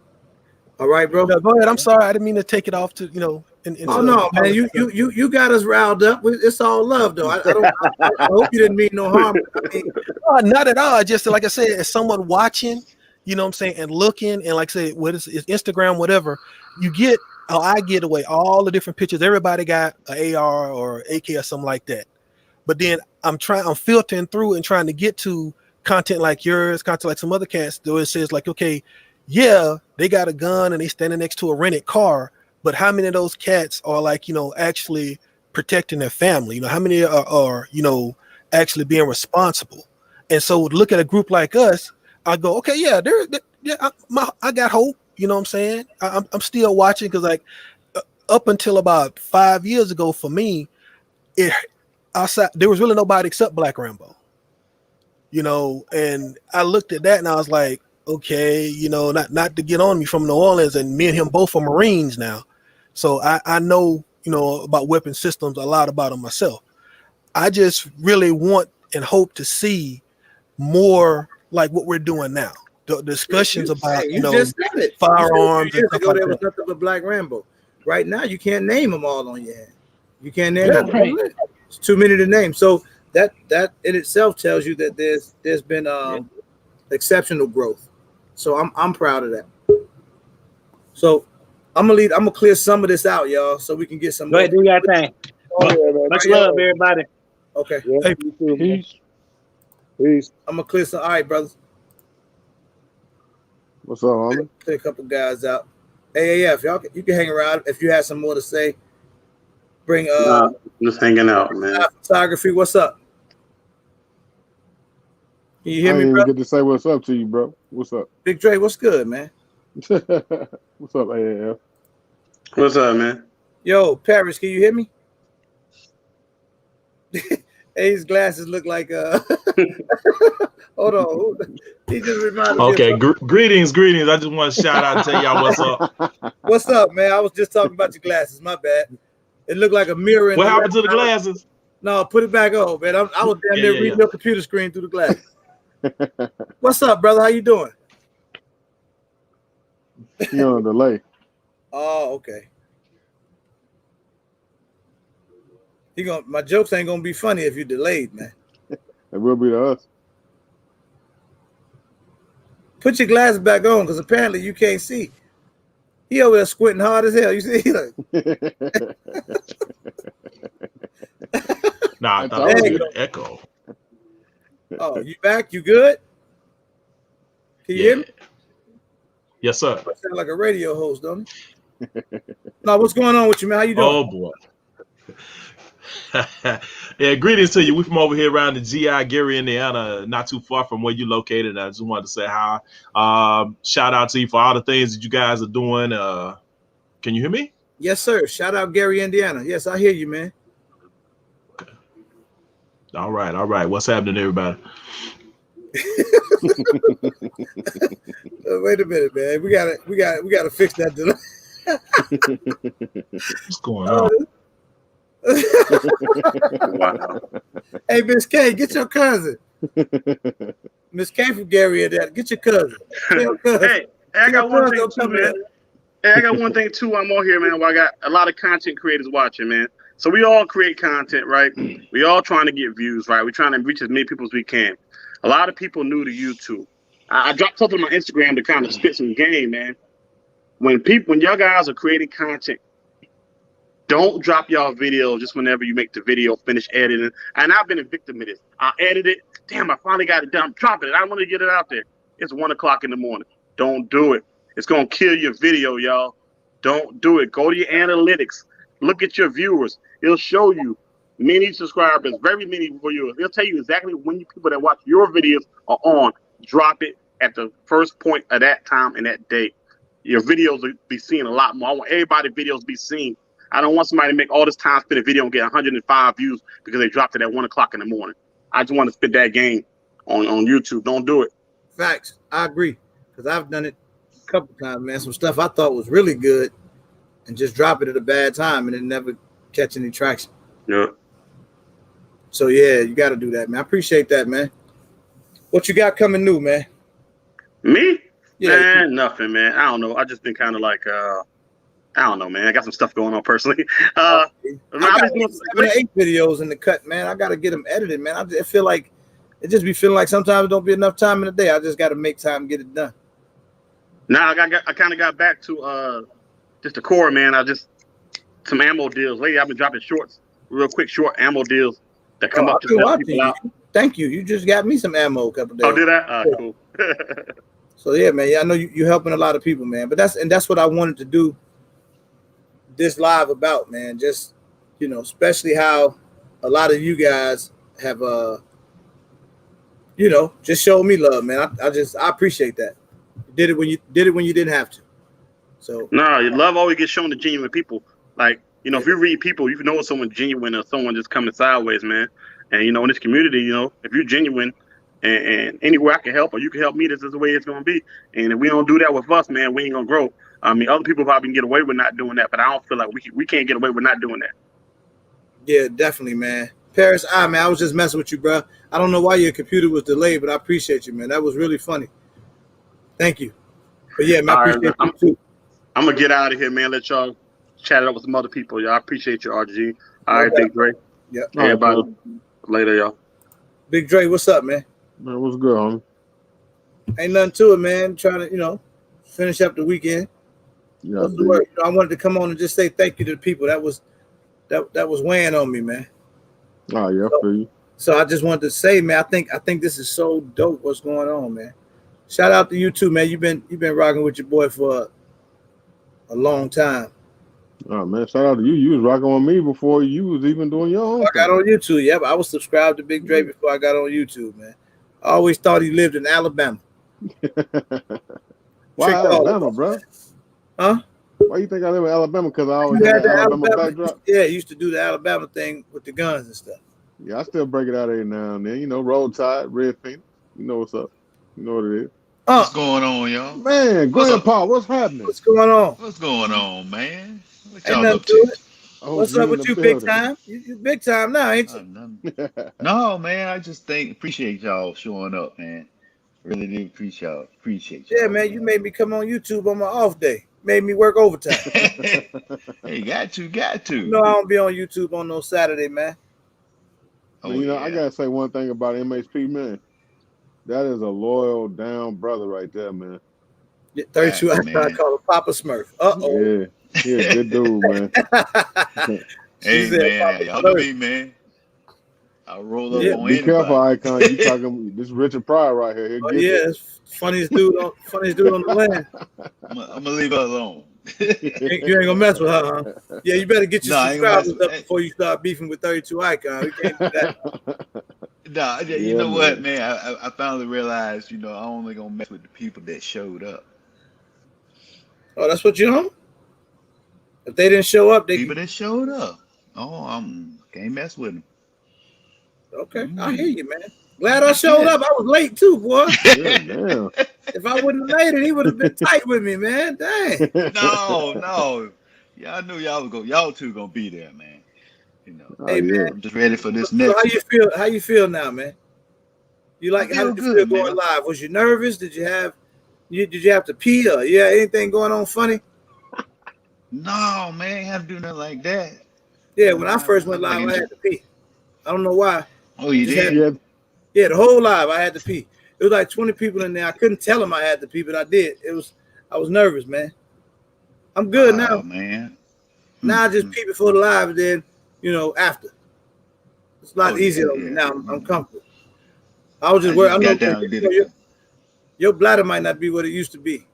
All right, bro. No, go ahead. I'm sorry. I didn't mean to take it off to Oh no, man! You got us riled up. It's all love, though. I hope you didn't mean no harm. I mean, not at all. Just like I said, as someone watching, you know what I'm saying, and looking, and like I said, what is Instagram, whatever, I get away all the different pictures. Everybody got an AR or AK or something like that. But then I'm filtering through and trying to get to content like yours, content like some other cats, though it says like, okay, yeah, they got a gun and they standing next to a rented car, but how many of those cats are like, actually protecting their family? How many are actually being responsible? And so look at a group like us, I go, okay, yeah, I got hope. You know what I'm saying? I'm still watching, because like up until about 5 years ago, for me, outside there was really nobody except Black Rambo. And I looked at that and I was like, okay, not to get on me, from New Orleans, and me and him both are Marines now, so I know about weapon systems, a lot about them myself. I just really want and hope to see more like what we're doing now. discussions about you just said it. firearms and Years stuff ago, like there was that. nothing but Black Rambo. Right now, you can't name them all on your hand. You can't name Yeah. them. Right. It's too many to name. So that in itself tells you that there's been exceptional growth. So I'm proud of that. So I'm gonna clear some of this out, y'all, so we can get some Go more. ahead, do your thing. Oh yeah, man. Much love, everybody. Okay, Yeah, Hey, you too, man. Peace. Peace. I'm gonna clear some. All right, brothers. What's up, homie? Clear a couple guys out. AAF, y'all, you can hang around if you have some more to say. Bring Just hanging out, man. photography. What's up? Can you I hear didn't me, even bro? get to say what's up to you, bro. What's up? Big Dre, what's good, man? What's up, AAF? What's up, man? Yo, Paris, can you hear me? Hey, his glasses look like hold on. He just reminded me Okay, of something. greetings. I just want to shout out and tell y'all what's up. What's up, man? I was just talking about your glasses. My bad. It looked like a mirror in What the happened to the glasses? No, put it back on, man. I was down there reading your computer screen through the glass. What's up, brother? How you doing? You're on delay. Oh, okay. My jokes ain't gonna be funny if you delayed, man. It will be to us. Put your glasses back on, because apparently you can't see. He over there squinting hard as hell. You see? He like, Nah, I thought there it was you an go. echo. Oh, you back? You good? Can you hear me? Yes, sir. You sound like a radio host, don't you? No, what's going on with you, man? How you doing? Oh boy. Yeah, greetings to you. We from over here around the GI, Gary, Indiana, not too far from where you located. I just wanted to say hi. Shout out to you for all the things that you guys are doing. Can you hear me? Yes, sir. Shout out Gary, Indiana. Yes, I hear you, man. Okay. All right. What's happening, everybody? Wait a minute, man. We gotta fix that delay. What's going on? Wow. Hey, Miss K, get your cousin. Miss K from Gary, get your cousin. Hey, I got one thing too, man. Hey, I got one thing too. I'm on here, man. Where I got a lot of content creators watching, man. So we all create content, right? We all trying to get views, right? We're trying to reach as many people as we can. A lot of people new to YouTube. I dropped something on my Instagram to kind of spit some game, man. When y'all guys are creating content, don't drop y'all video just whenever you make the video, finish editing. And I've been a victim of this. I edit it. Damn, I finally got it done. I'm dropping it. I want to get it out there. It's 1 o'clock in the morning. Don't do it. It's going to kill your video, y'all. Don't do it. Go to your analytics. Look at your viewers. It'll show you many subscribers, very many viewers. It'll tell you exactly when you people that watch your videos are on. Drop it at the first point of that time and that day. Your videos will be seen a lot more. I want everybody's videos to be seen. I don't want somebody to make all this time spend a video and get 105 views because they dropped it at 1 o'clock in the morning. I just want to spit that game on YouTube. Don't do it. Facts. I agree. Because I've done it a couple times, man. Some stuff I thought was really good and just drop it at a bad time and it never catch any traction. Yeah. So, yeah, you got to do that, man. I appreciate that, man. What you got coming new, man? Me? Yeah. Man, nothing, man. I don't know. I just been kind of like, I don't know, man. I got some stuff going on personally. I got 7 or 8 videos in the cut, man. I got to get them edited, man. I feel like it just be feeling like sometimes it don't be enough time in the day. I just got to make time and get it done. Now I kind of got back to just the core, man. Some ammo deals. Lately, I've been dropping shorts, real quick short ammo deals that come up to help people out. Thank you. You just got me some ammo a couple days. Oh, did I? Cool. So yeah, man. Yeah, I know you're helping a lot of people, man. But that's what I wanted to do this live about, man. Just, especially how a lot of you guys have just showed me love, man. I appreciate that. You did it when you didn't have to. So no, your love always gets shown to genuine people. Like, if you read people, you know someone's genuine or someone just coming sideways, man. And in this community, if you're genuine and anywhere I can help or you can help me, this is the way it's gonna be. And if we don't do that with us, man, we ain't gonna grow. I mean, other people probably can get away with not doing that, but I don't feel like we can't get away with not doing that. Yeah, definitely, man. Paris, man, I was just messing with you, bro. I don't know why your computer was delayed, but I appreciate you, man. That was really funny. Thank you. But yeah, man, I All right, appreciate you too. I'm gonna get out of here, man. Let y'all chat it up with some other people, y'all. I appreciate you, RG. All No right, doubt. Big Dre. Yeah. All right, Everybody, man. later, y'all. Big Dre, what's up, man? Man, what's good, homie? Ain't nothing to it, man. Trying to, finish up the weekend. Yeah, What's I the dig word? it. I wanted to come on and just say thank you to the people that was weighing on me, man. Oh, yeah, I feel you. So I just wanted to say, man, I think this is so dope. What's going on, man? Shout out to you too, man. You've been rocking with your boy for a long time. Oh, man, shout out to you. You was rocking on me before you was even doing your own I got thing. on YouTube. Yeah, but I was subscribed to Big Dre before I got on YouTube, man. I always thought he lived in Alabama. Why Tricked all of Alabama, us. bro? Huh? Why you think I live in Alabama? Because I always You had had that the Alabama Alabama. backdrop. Yeah, he used to do the Alabama thing with the guns and stuff. Yeah, I still break it out every now and then. You know, Roll Tide, Red Phoenix. You know what's up. You know what it is. What's going on, y'all? Man, What's up? Grandpa, what's happening? What's going on? What's going on, man? What Ain't y'all nothing up to to? it. What's up with you, big time? You big time now, ain't you? No, man. I just appreciate y'all showing up, man. Really do appreciate Yeah, y'all, man. man. You made me come on YouTube on my off day. Made me work overtime. Hey, got to. You know I don't be on YouTube on no Saturday, man. Man, you know, I gotta say one thing about MHP, man. That is a loyal, down brother right there, man. Yeah, 32. I call him Papa Smurf. Yeah, he a good dude, man. Hey, man, y'all know me, man. I roll up on Be careful, anybody. Icon. You talking this Richard Pryor right here? He'll get you. It's funniest dude on the land. I'm gonna leave her alone. You ain't gonna mess with her, huh? Yeah, you better get your I ain't gonna mess subscribers up before you start beefing with 32 Icon. We can't do that. Nah, you Yeah, know what, man. man? I finally realized, I'm only gonna mess with the people that showed up. Oh, that's what you on? If they didn't show up, People that showed up. Oh, can't mess with them. Okay, I hear you, man. Glad I showed up. I was late too, boy. Yeah, damn. If I wouldn't have made it, he would have been tight with me, man. Dang. No. Yeah, I knew y'all two gonna be there, man. Oh, Hey, yeah. man. I'm just ready for this So next how one. you feel? How you feel now, man? How feel did you feel good, going man. live? Was you nervous? Did you have to pee or anything going on funny? No, man, ain't have to do nothing like that. Yeah, when I first went live, I had to pee. I don't know why. Oh, you did? Yeah, the whole live I had to pee. It was like 20 people in there. I couldn't tell them I had to pee, but I did. I was nervous, man. I'm good now. Oh, man. Now I just pee before the live, and then after. It's a lot easier on me yeah. now. I'm comfortable. I was just I worried. just I know got down and did it. your bladder might not be what it used to be.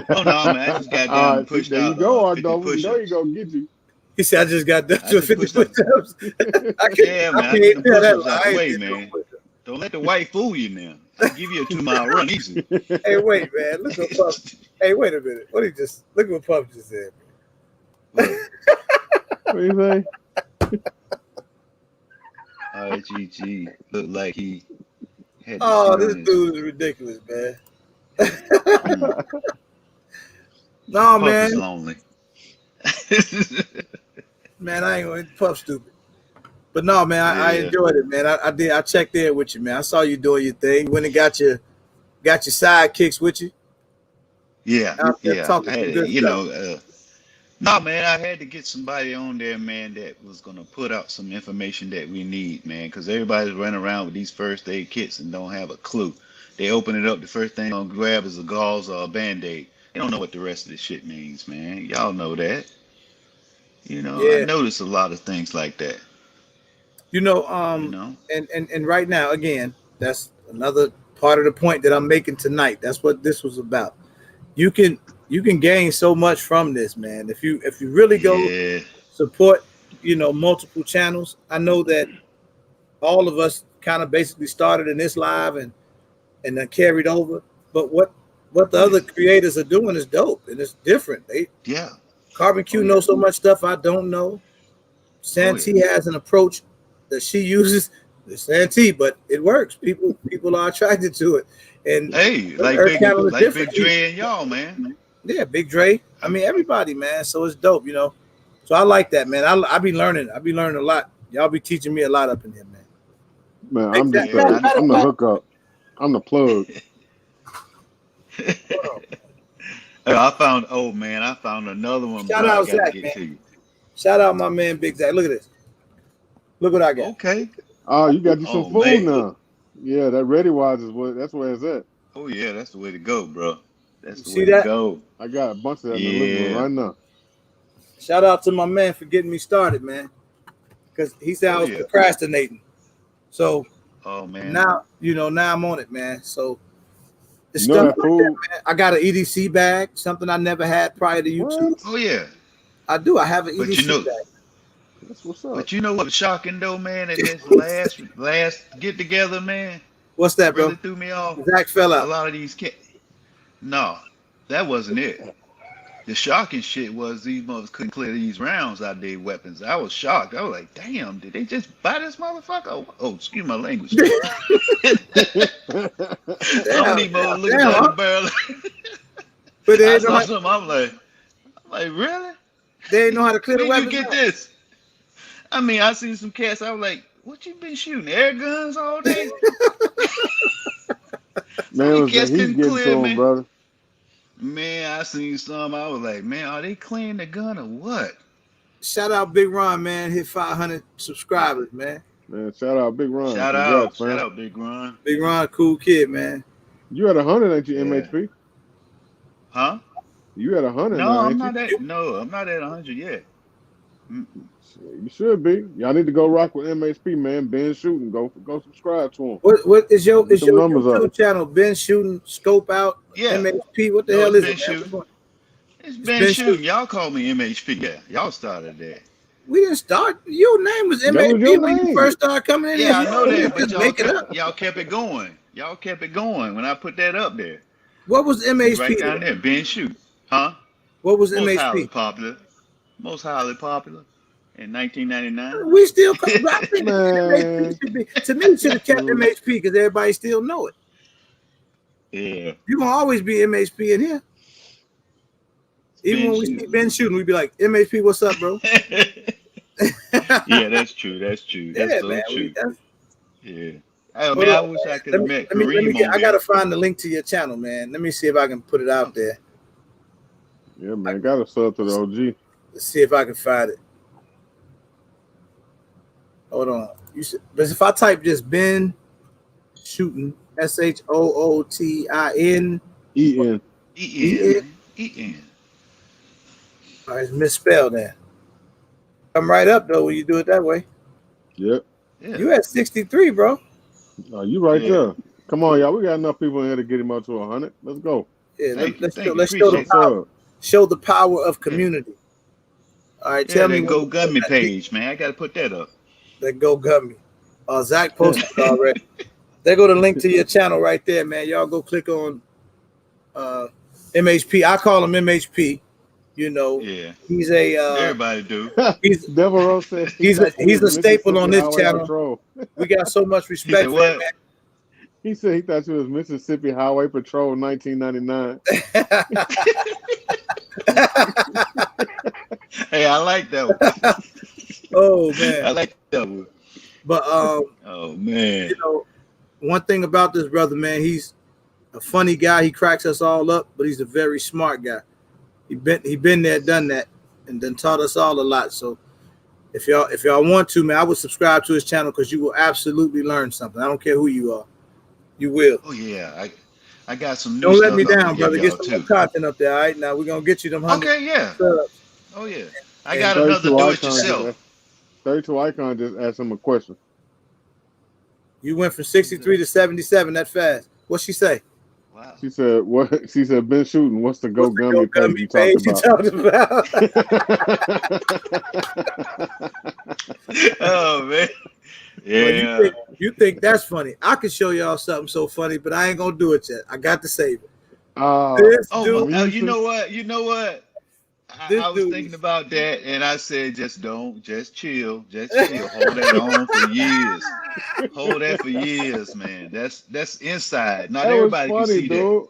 Oh, no, man, I just got All down right, and pushed there you out go, 50 Ardova. You know push-ups. he gonna get you. He said, I just got done I to just 50 pushed up. push-ups. Yeah, man, I can't get them tell that push-ups lie. out I the ain't way, did no man. push-ups. Don't let the wife fool you now. I give you a 2-mile run easy. Hey, wait, man. Look what Puff. Hey, wait a minute. Look what Puff just said. What? What do you say? RGG looked like he had to Oh, shit this on his. dude is ridiculous, man. No, Puff man. is lonely. Man, I ain't going to Puff stupid. But no, man, I Yeah. enjoyed it, man. I did. I checked in with you, man. I saw you doing your thing. You went and got your sidekicks with you. Yeah. Out there Yeah. talking some good stuff. No, man, I had to get somebody on there, man, that was going to put out some information that we need, man, because everybody's running around with these first aid kits and don't have a clue. They open it up, the first thing they're going to grab is a gauze or a Band-Aid. They don't know what the rest of this shit means, man. Y'all know that. I Yeah. notice a lot of things like that. And right now, again, that's another part of the point that I'm making tonight. That's what this was about. You can gain so much from this, man. If you really go support, multiple channels. I know that all of us kind of basically started in this live and then carried over. But what the other creators are doing is dope and it's different. Carbon Q knows so much stuff I don't know. Santee has an approach that she uses. The Santee, but it works. People are attracted to it. And hey, her channel is like different. Big Dre and y'all, man. Yeah, Big Dre. I mean, everybody, man. So it's dope, So I like that, man. I be learning. I be learning a lot. Y'all be teaching me a lot up in here, man. Man, I'm just I'm the hookup. I'm the plug. I found. Oh man, I found another one, Shout bro. I out got to Zach, get man. to you. Shout out my man Big Zach. Look at this. Look what I got. Okay. Oh, you got you some Oh food man. now. Yeah, that Ready Wise that's where it's at. Oh yeah, that's the way to go, bro. That's You the see way to that? go. I got a bunch of that in the living room Yeah. right now. Shout out to my man for getting me started, man. Because he said I Oh was yeah. procrastinating. So Oh man. now, now I'm on it, man. So it's You know stuff that like that, food? man. I got an EDC bag, something I never had prior to YouTube. What? Oh yeah. I do. I have an But you EDC know, bag. That's what's up. but you know what's shocking though, man? In this last get together, man, What's that, really bro? threw me off. Zach fell A out. lot of these kids. No, that wasn't it. The shocking shit was these motherfuckers couldn't clear these rounds out of their weapons. I was shocked. I was like, damn, did they just buy this motherfucker? Oh, excuse my language. Some of these motherfuckers looking damn, down the huh? barrel. But they I ain't know saw how, something. I'm like, really? they ain't know how to clear the Where'd you weapons get out. this? I mean, I seen some cats. I was like, what you been shooting? Air guns all day? Some Man, of it these was the cats heat couldn't getting clear, to him, man. brother. Man, I seen some. I was like, man, are they clearing the gun or what? Shout out Big Ron, man. Hit 500 subscribers, man. Man, shout out Big Ron. Shout Congrats, out, man. Big Ron. Big Ron, cool kid, man. You had 100, ain't you, Yeah. MHP? Huh? You had 100 No, now, I'm ain't not you? at. No, I'm not at 100 yet. Mm-mm. You should be. Y'all need to go rock with MHP, man. Ben shooting. Go subscribe to him. What is your Get them numbers YouTube up. channel? Ben shooting, scope out, Yeah. MHP. What the No, hell it's is been it, man? shooting. Which one? It's It's been Ben shooting. shooting. Y'all call me MHP. Yeah, y'all started that. We didn't start. Your name was That was your MHP when you name. first started coming in Yeah, I here. know You that, didn't but just make it up. y'all kept it going. Y'all kept it going when I put that up there. What was It's right MHP down then? there. Ben shoot. Huh? What was Most highly MHP? popular. Most highly popular in 1999. We still. I think MHP Man. should be. To me, should have kept Dude. MHP because everybody still know it. Yeah. You gonna always be MHP in here. Even Ben when we see shooting. Ben shooting, we be like, MHP, what's up, bro? Yeah, that's true. That's true. That's Yeah, so man. true. Yeah. Oh Hold man, I up, wish I could let have me met let me Kareem get. on I gotta there. find the link to your channel, man. Let me see if I can put it out Okay. there. Yeah, man. Got to sub to the OG. Let's see if I can find it. Hold on. You should, but if I type just Ben shooting, SHOOTIN, EN. E-N, man. E-N. all right, it's misspelled then. Come right up though when you do it that way. Yep. Yeah. You at 63, bro. Oh, you right Yeah. there. Come on, y'all. We got enough people in here to get him up to 100. Let's go. Yeah, Thank you. let's Thank you. show the Appreciate it. power. Show the power of Yeah. community. All right, Yeah, tell me that when Go Gummy page, man. I gotta put that up. that go gummy. Zach posted it already. There go the link to your channel right there, man. Y'all go click on MHP. I call him MHP. You know, Yeah. he's a Everybody do. he's Devil Rose said he's a staple on this Highway channel. Patrol. We got so much He respect said for him, what? He said he thought you was Mississippi Highway Patrol 1999. Hey, I like that one. Oh I man. like that one. But Oh man. you know, one thing about this brother, man, he's a funny guy. He cracks us all up, but he's a very smart guy. He been there, done that, and then taught us all a lot. So if y'all want to, man, I would subscribe to his channel because you will absolutely learn something. I don't care who you are, you will. Oh yeah. I got some new Don't let stuff me I'm gonna down, give brother. y'all Get some more too. content up there. All right, now we're gonna get you them 100 Okay, yeah. subs. Oh yeah. I And got another 32 do it Icon just yourself. asked, 32 Icon just asked him a question. you went from 63 to 77 that fast. What she say? Wow. She said, "What?" She said, "Ben shooting. What's the Go What's the Gummy Go page Gummy you talked page you about?" talking about? Oh man. Well, Yeah. you think that's funny? I could show y'all something so funny, but I ain't gonna do it yet. I got to save it. This Oh, dude, you Reason. know what? You know what? this I was dude. thinking about that, and I said, just don't, just chill, just chill. Hold that on for years. Hold that for years, man. That's inside. Not That was everybody can funny, see that. dude.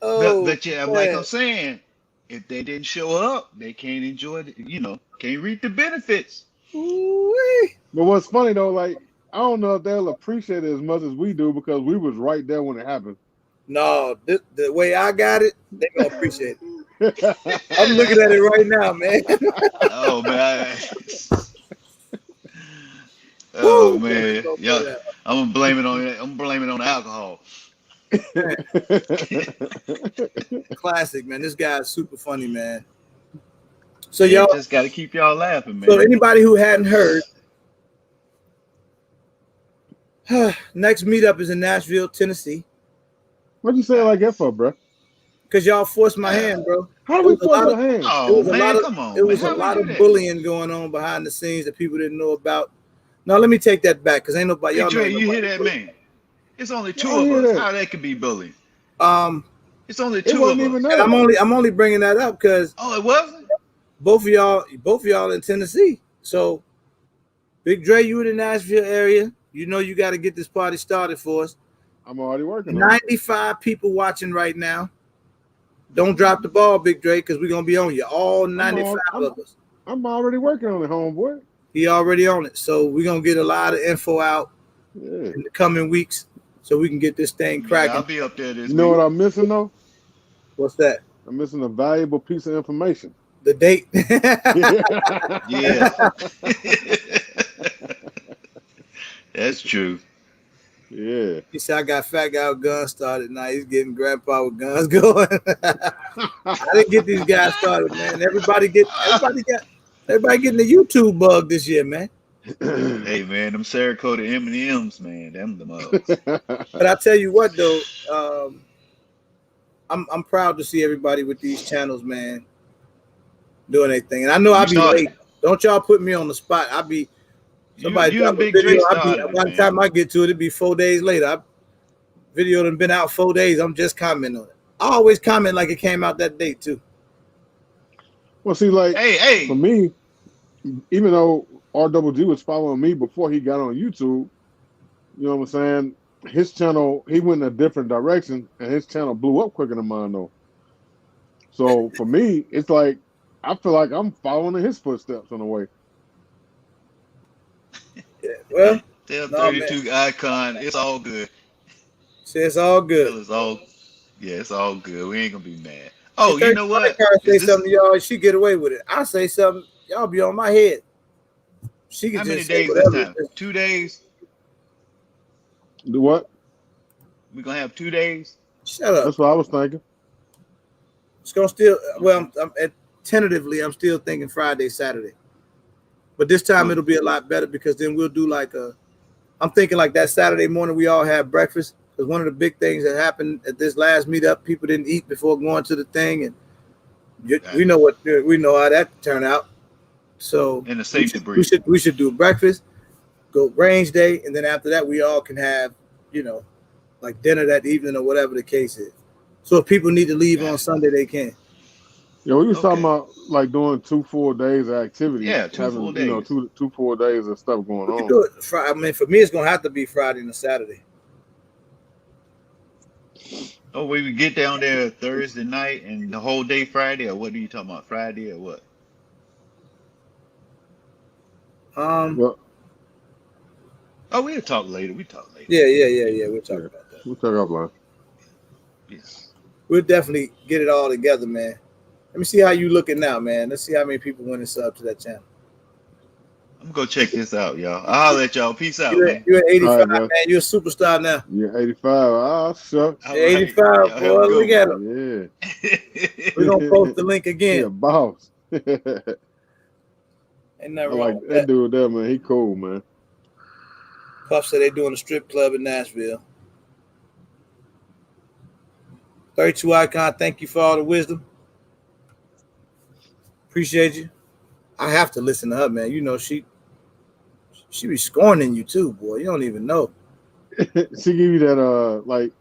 Oh But yeah, like man. I'm saying, if they didn't show up, they can't enjoy it. Can't reap the benefits. Ooh-wee. But what's funny though, like I don't know if they'll appreciate it as much as we do because we was right there when it happened. No, the way I got it, they gonna appreciate it. I'm looking at it right now, man. Oh man. Oh Woo, man, they man. gonna Yeah. love that. I'm gonna blame it on that. I'm blaming it on the alcohol. Classic, man. This guy's super funny, man. So Yeah, y'all, just gotta keep y'all laughing, so man. anybody who hadn't heard, next meetup is in Nashville, Tennessee. What'd you say it like that for, bro? Cause y'all forced my hand, bro. How It do we was a force lot your of hand? it Oh was a lot man, of come on, it man. was a How we lot do of that? bullying going on behind the scenes that people didn't know about. No, let me take that back, cause ain't nobody, Big y'all know Dre, ain't you hear nobody that, bullying. man? It's only Yeah, two I of hear us. that. How that could be bullying? Um, It's only It two of wasn't even us. and us. I'm only bringing that up because Oh, it wasn't? both of y'all in Tennessee. So Big Dre, you in the Nashville area. You know you got to get this party started for us. I'm already working on it. 95 people watching right now. Don't drop the ball, Big Dre, because we're gonna be on you. All 95 of us. I'm already working on it, homeboy. He already on it. So we're gonna get a lot of info out Yeah. in the coming weeks so we can get this thing Yeah, cracking. I'll be up there this You know week. what I'm missing though? What's that? I'm missing a valuable piece of information. The date. Yeah. That's true. Yeah. He said I got fat guy with guns started. Now he's getting grandpa with guns going. I didn't get these guys started, man. Everybody getting the YouTube bug this year, man. Hey man, them Sarah-coated M&Ms, man, them the mugs. But I tell you what though, I'm proud to see everybody with these channels, man, doing their thing. And I know I'll You be started late. Don't y'all put me on the spot. I'll be somebody you drop and a Big video. Dre I'll be started by it, the man. time I get to it, it'll be 4 days later. Video done been out 4 days. I'm just commenting on it. I always comment like it came out that date too. Well, see, like Hey, for me, even though RWG was following me before he got on YouTube, you know what I'm saying? His channel, he went in a different direction, and his channel blew up quicker than mine, though. So for me, it's like I feel like I'm following in his footsteps in a way. Yeah. Well, tell no man. 32 Icon, it's all good. See, it's all good. Tell us all, yeah, it's all good. We ain't gonna be mad. See, Oh, you 30 know what? Icon say Is this something to y'all, she get away with it. I say something, y'all be on my head. She how could many just say days this whatever. time? 2 days? Do what? We're gonna have 2 days? Shut up. That's what I was thinking. It's gonna still. Well, Okay. tentatively, I'm still thinking Friday, Saturday. But this time Cool. it'll be a lot better because then we'll do like a. I'm thinking like that Saturday morning we all have breakfast because one of the big things that happened at this last meetup, people didn't eat before going to the thing, and we know how that turned out. So And the we safety should, we brief. should we should do breakfast, go range day, and then after that we all can have like dinner that evening or whatever the case is. So if people need to leave on Got it. Sunday, they can. Yeah, we was talking Okay. about like doing 2 full days of activity, Yeah, 2 full having days. two full days of stuff going We could on. do it. I mean, for me, it's gonna have to be Friday and a Saturday. Oh, we would get down there Thursday night and the whole day Friday, or what are you talking about? Friday or what? Well, Oh, we'll talk later. We talk later. Yeah. We'll talk yeah, about that. we'll talk offline. Yes. We'll definitely get it all together, man. Let me see how you looking now, man. Let's see how many people went and sub to that channel. I'm gonna go check this out, y'all. I'll let y'all. Peace out, man. You're at 85, All right, bro. man. You're a superstar now. You're 85. Ah, shucks. All You're right. 85, Y'all have boy. a Look good at one. him. Yeah. We're gonna post the link He again. a boss. I Ain't nothing wrong like with that that. dude there, man. He cool, man. Puff said they doing a strip club in Nashville. 32 Icon, thank you for all the wisdom. Appreciate you. I have to listen to her, man. You know she be scorning you too, boy. You don't even know. She give you that like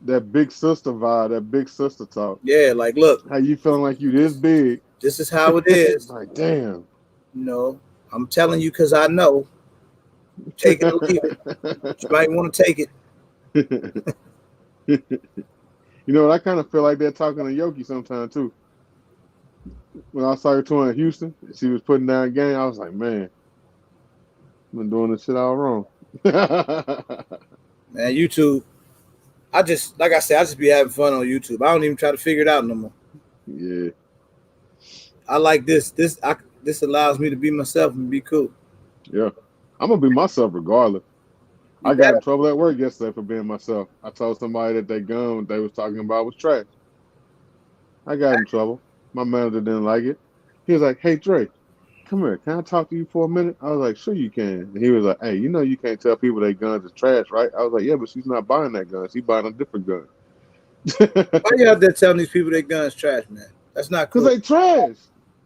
that big sister vibe, that big sister talk. Yeah, like look, How you feeling like you this big? this is how it is. Like, damn. No, I'm telling you because I know. Take it or leave it. You might want to take it. You know, I kind of feel like that talking to Yoki sometimes too. When I saw her touring in Houston, she was putting down a game. I was like, man, I've been doing this shit all wrong. Man, YouTube. I just, like I said, I just be having fun on YouTube. I don't even try to figure it out no more. Yeah. I like this. This allows me to be myself and be cool. Yeah. I'm gonna be myself regardless. You I got in better. trouble at work yesterday for being myself. I told somebody that their gun they was talking about was trash. I got in trouble. My manager didn't like it. He was like, "Hey Dre, come here. Can I talk to you for a minute?" I was like, "Sure you can." And he was like, "Hey, you know you can't tell people their guns is trash, right?" I was like, "Yeah, but she's not buying that gun. She's buying a different gun." Why you out there telling these people their guns trash, man? That's not Cause cool. they trash.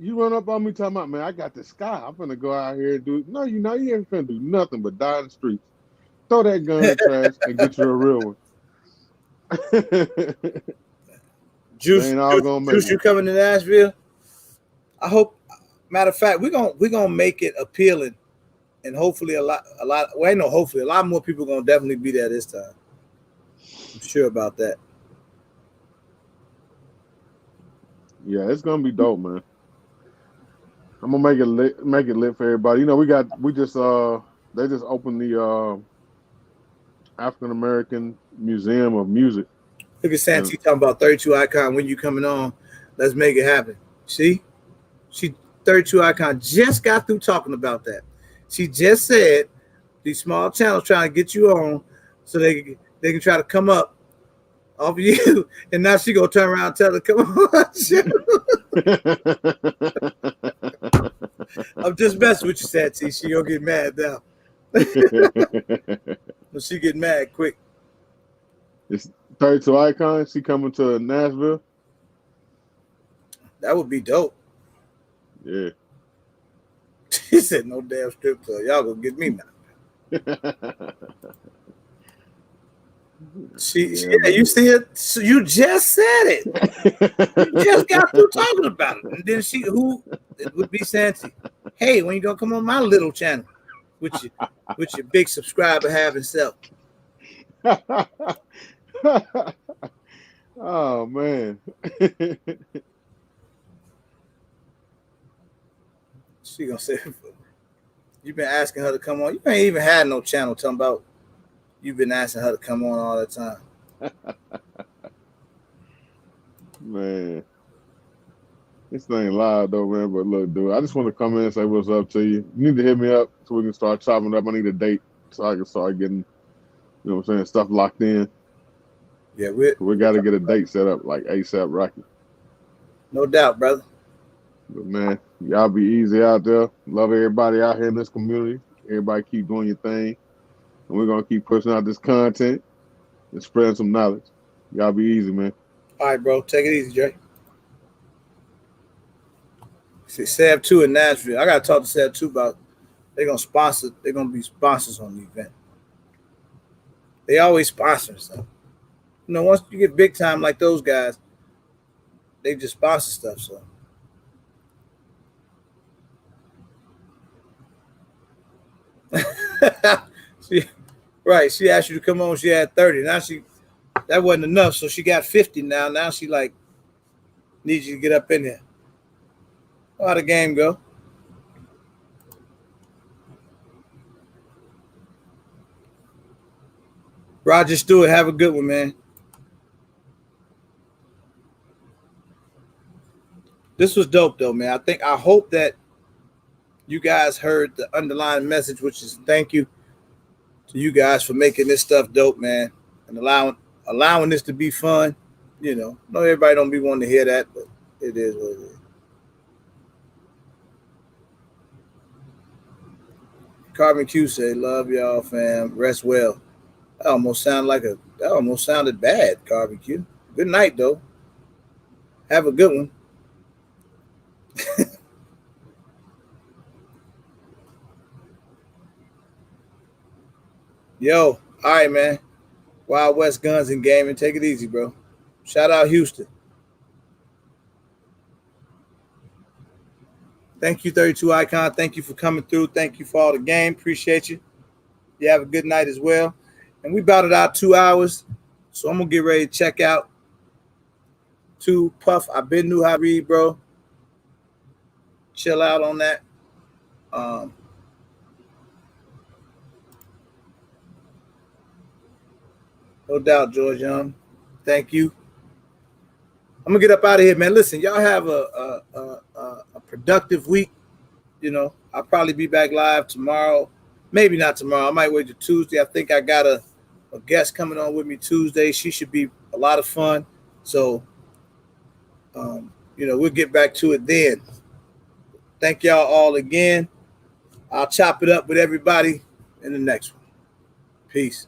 You run up on me talking about, man, I got this sky. I'm gonna go out here and do. No, you know you ain't finna do nothing but die in the streets. Throw that gun in the trash and get you a real one. They Juice, ain't all Juice, gonna make Juice, it. you coming to Nashville? I hope. Matter of fact, we're gonna make it appealing, and hopefully a lot. Well, ain't no hopefully. A lot more people gonna definitely be there this time. I'm sure about that. Yeah, it's gonna be dope, man. I'm gonna make it lit for everybody. You know, we just they just opened the African American Museum of Music. Look at And Santee talking about 32 Icon. When you coming on? Let's make it happen. See, she 32 Icon just got through talking about that. She just said these small channels trying to get you on so they can try to come up off of you, and now she gonna turn around and tell her, "Come on." I'm just messing with you, Santee. She gonna get mad now. But she get mad quick. It's 32 Icon. She coming to Nashville. That would be dope. Yeah. She said, "No damn strip club. Y'all gonna get me now." Yeah, Yeah, you man. see it. So you just said it. You just got through talking about it, and then who? It would be Santee. Hey, when you gonna come on my little channel with your big subscriber having self? Oh man. She gonna say, "You've been asking her to come on. You ain't even had no channel talking about you've been asking her to come on all the time." Man. This thing live though, man. But look, dude, I just want to come in and say what's up to you. You need to hit me up so we can start chopping up. I need a date so I can start getting, you know what I'm saying, stuff locked in. Yeah, We got to get a date set up like ASAP Rocky. no doubt, brother. But man, y'all be easy out there. Love everybody out here in this community. Everybody keep doing your thing. And we're going to keep pushing out this content and spreading some knowledge. Y'all be easy, man. All right, bro. Take it easy, Jay. See, Sab 2 in Nashville. I gotta talk to Sab 2 about they're gonna be sponsors on the event. They always sponsor stuff. You know, once you get big time like those guys, they just sponsor stuff. So right, she asked you to come on, she had 30. Now that wasn't enough, so she got 50 now. Now she like needs you to get up in there. How the game go? Roger Stewart, have a good one, man. This was dope though, man. I hope that you guys heard the underlying message, which is thank you to you guys for making this stuff dope, man, and allowing this to be fun. You know, no everybody don't be wanting to hear that, but it is what it is. Carmen Q said, "Love y'all, fam. Rest well." That almost sounded bad, Carmen Q. Good night, though. Have a good one. Yo, all right, man. Wild West Guns and Gaming. Take it easy, bro. Shout out Houston. Thank you, 32 Icon. Thank you for coming through. Thank you for all the game. Appreciate you. You have a good night as well. And we battled out 2 hours. So I'm going to get ready to check out. To Puff, I been knew how to read, bro. Chill out on that. No doubt, George Young. Thank you. I'm gonna get up out of here, man. Listen, y'all have a productive week. You know, I'll probably be back live tomorrow. Maybe not tomorrow. I might wait till Tuesday. I think I got a guest coming on with me Tuesday. She should be a lot of fun. So, you know, we'll get back to it then. Thank y'all all again. I'll chop it up with everybody in the next one. Peace.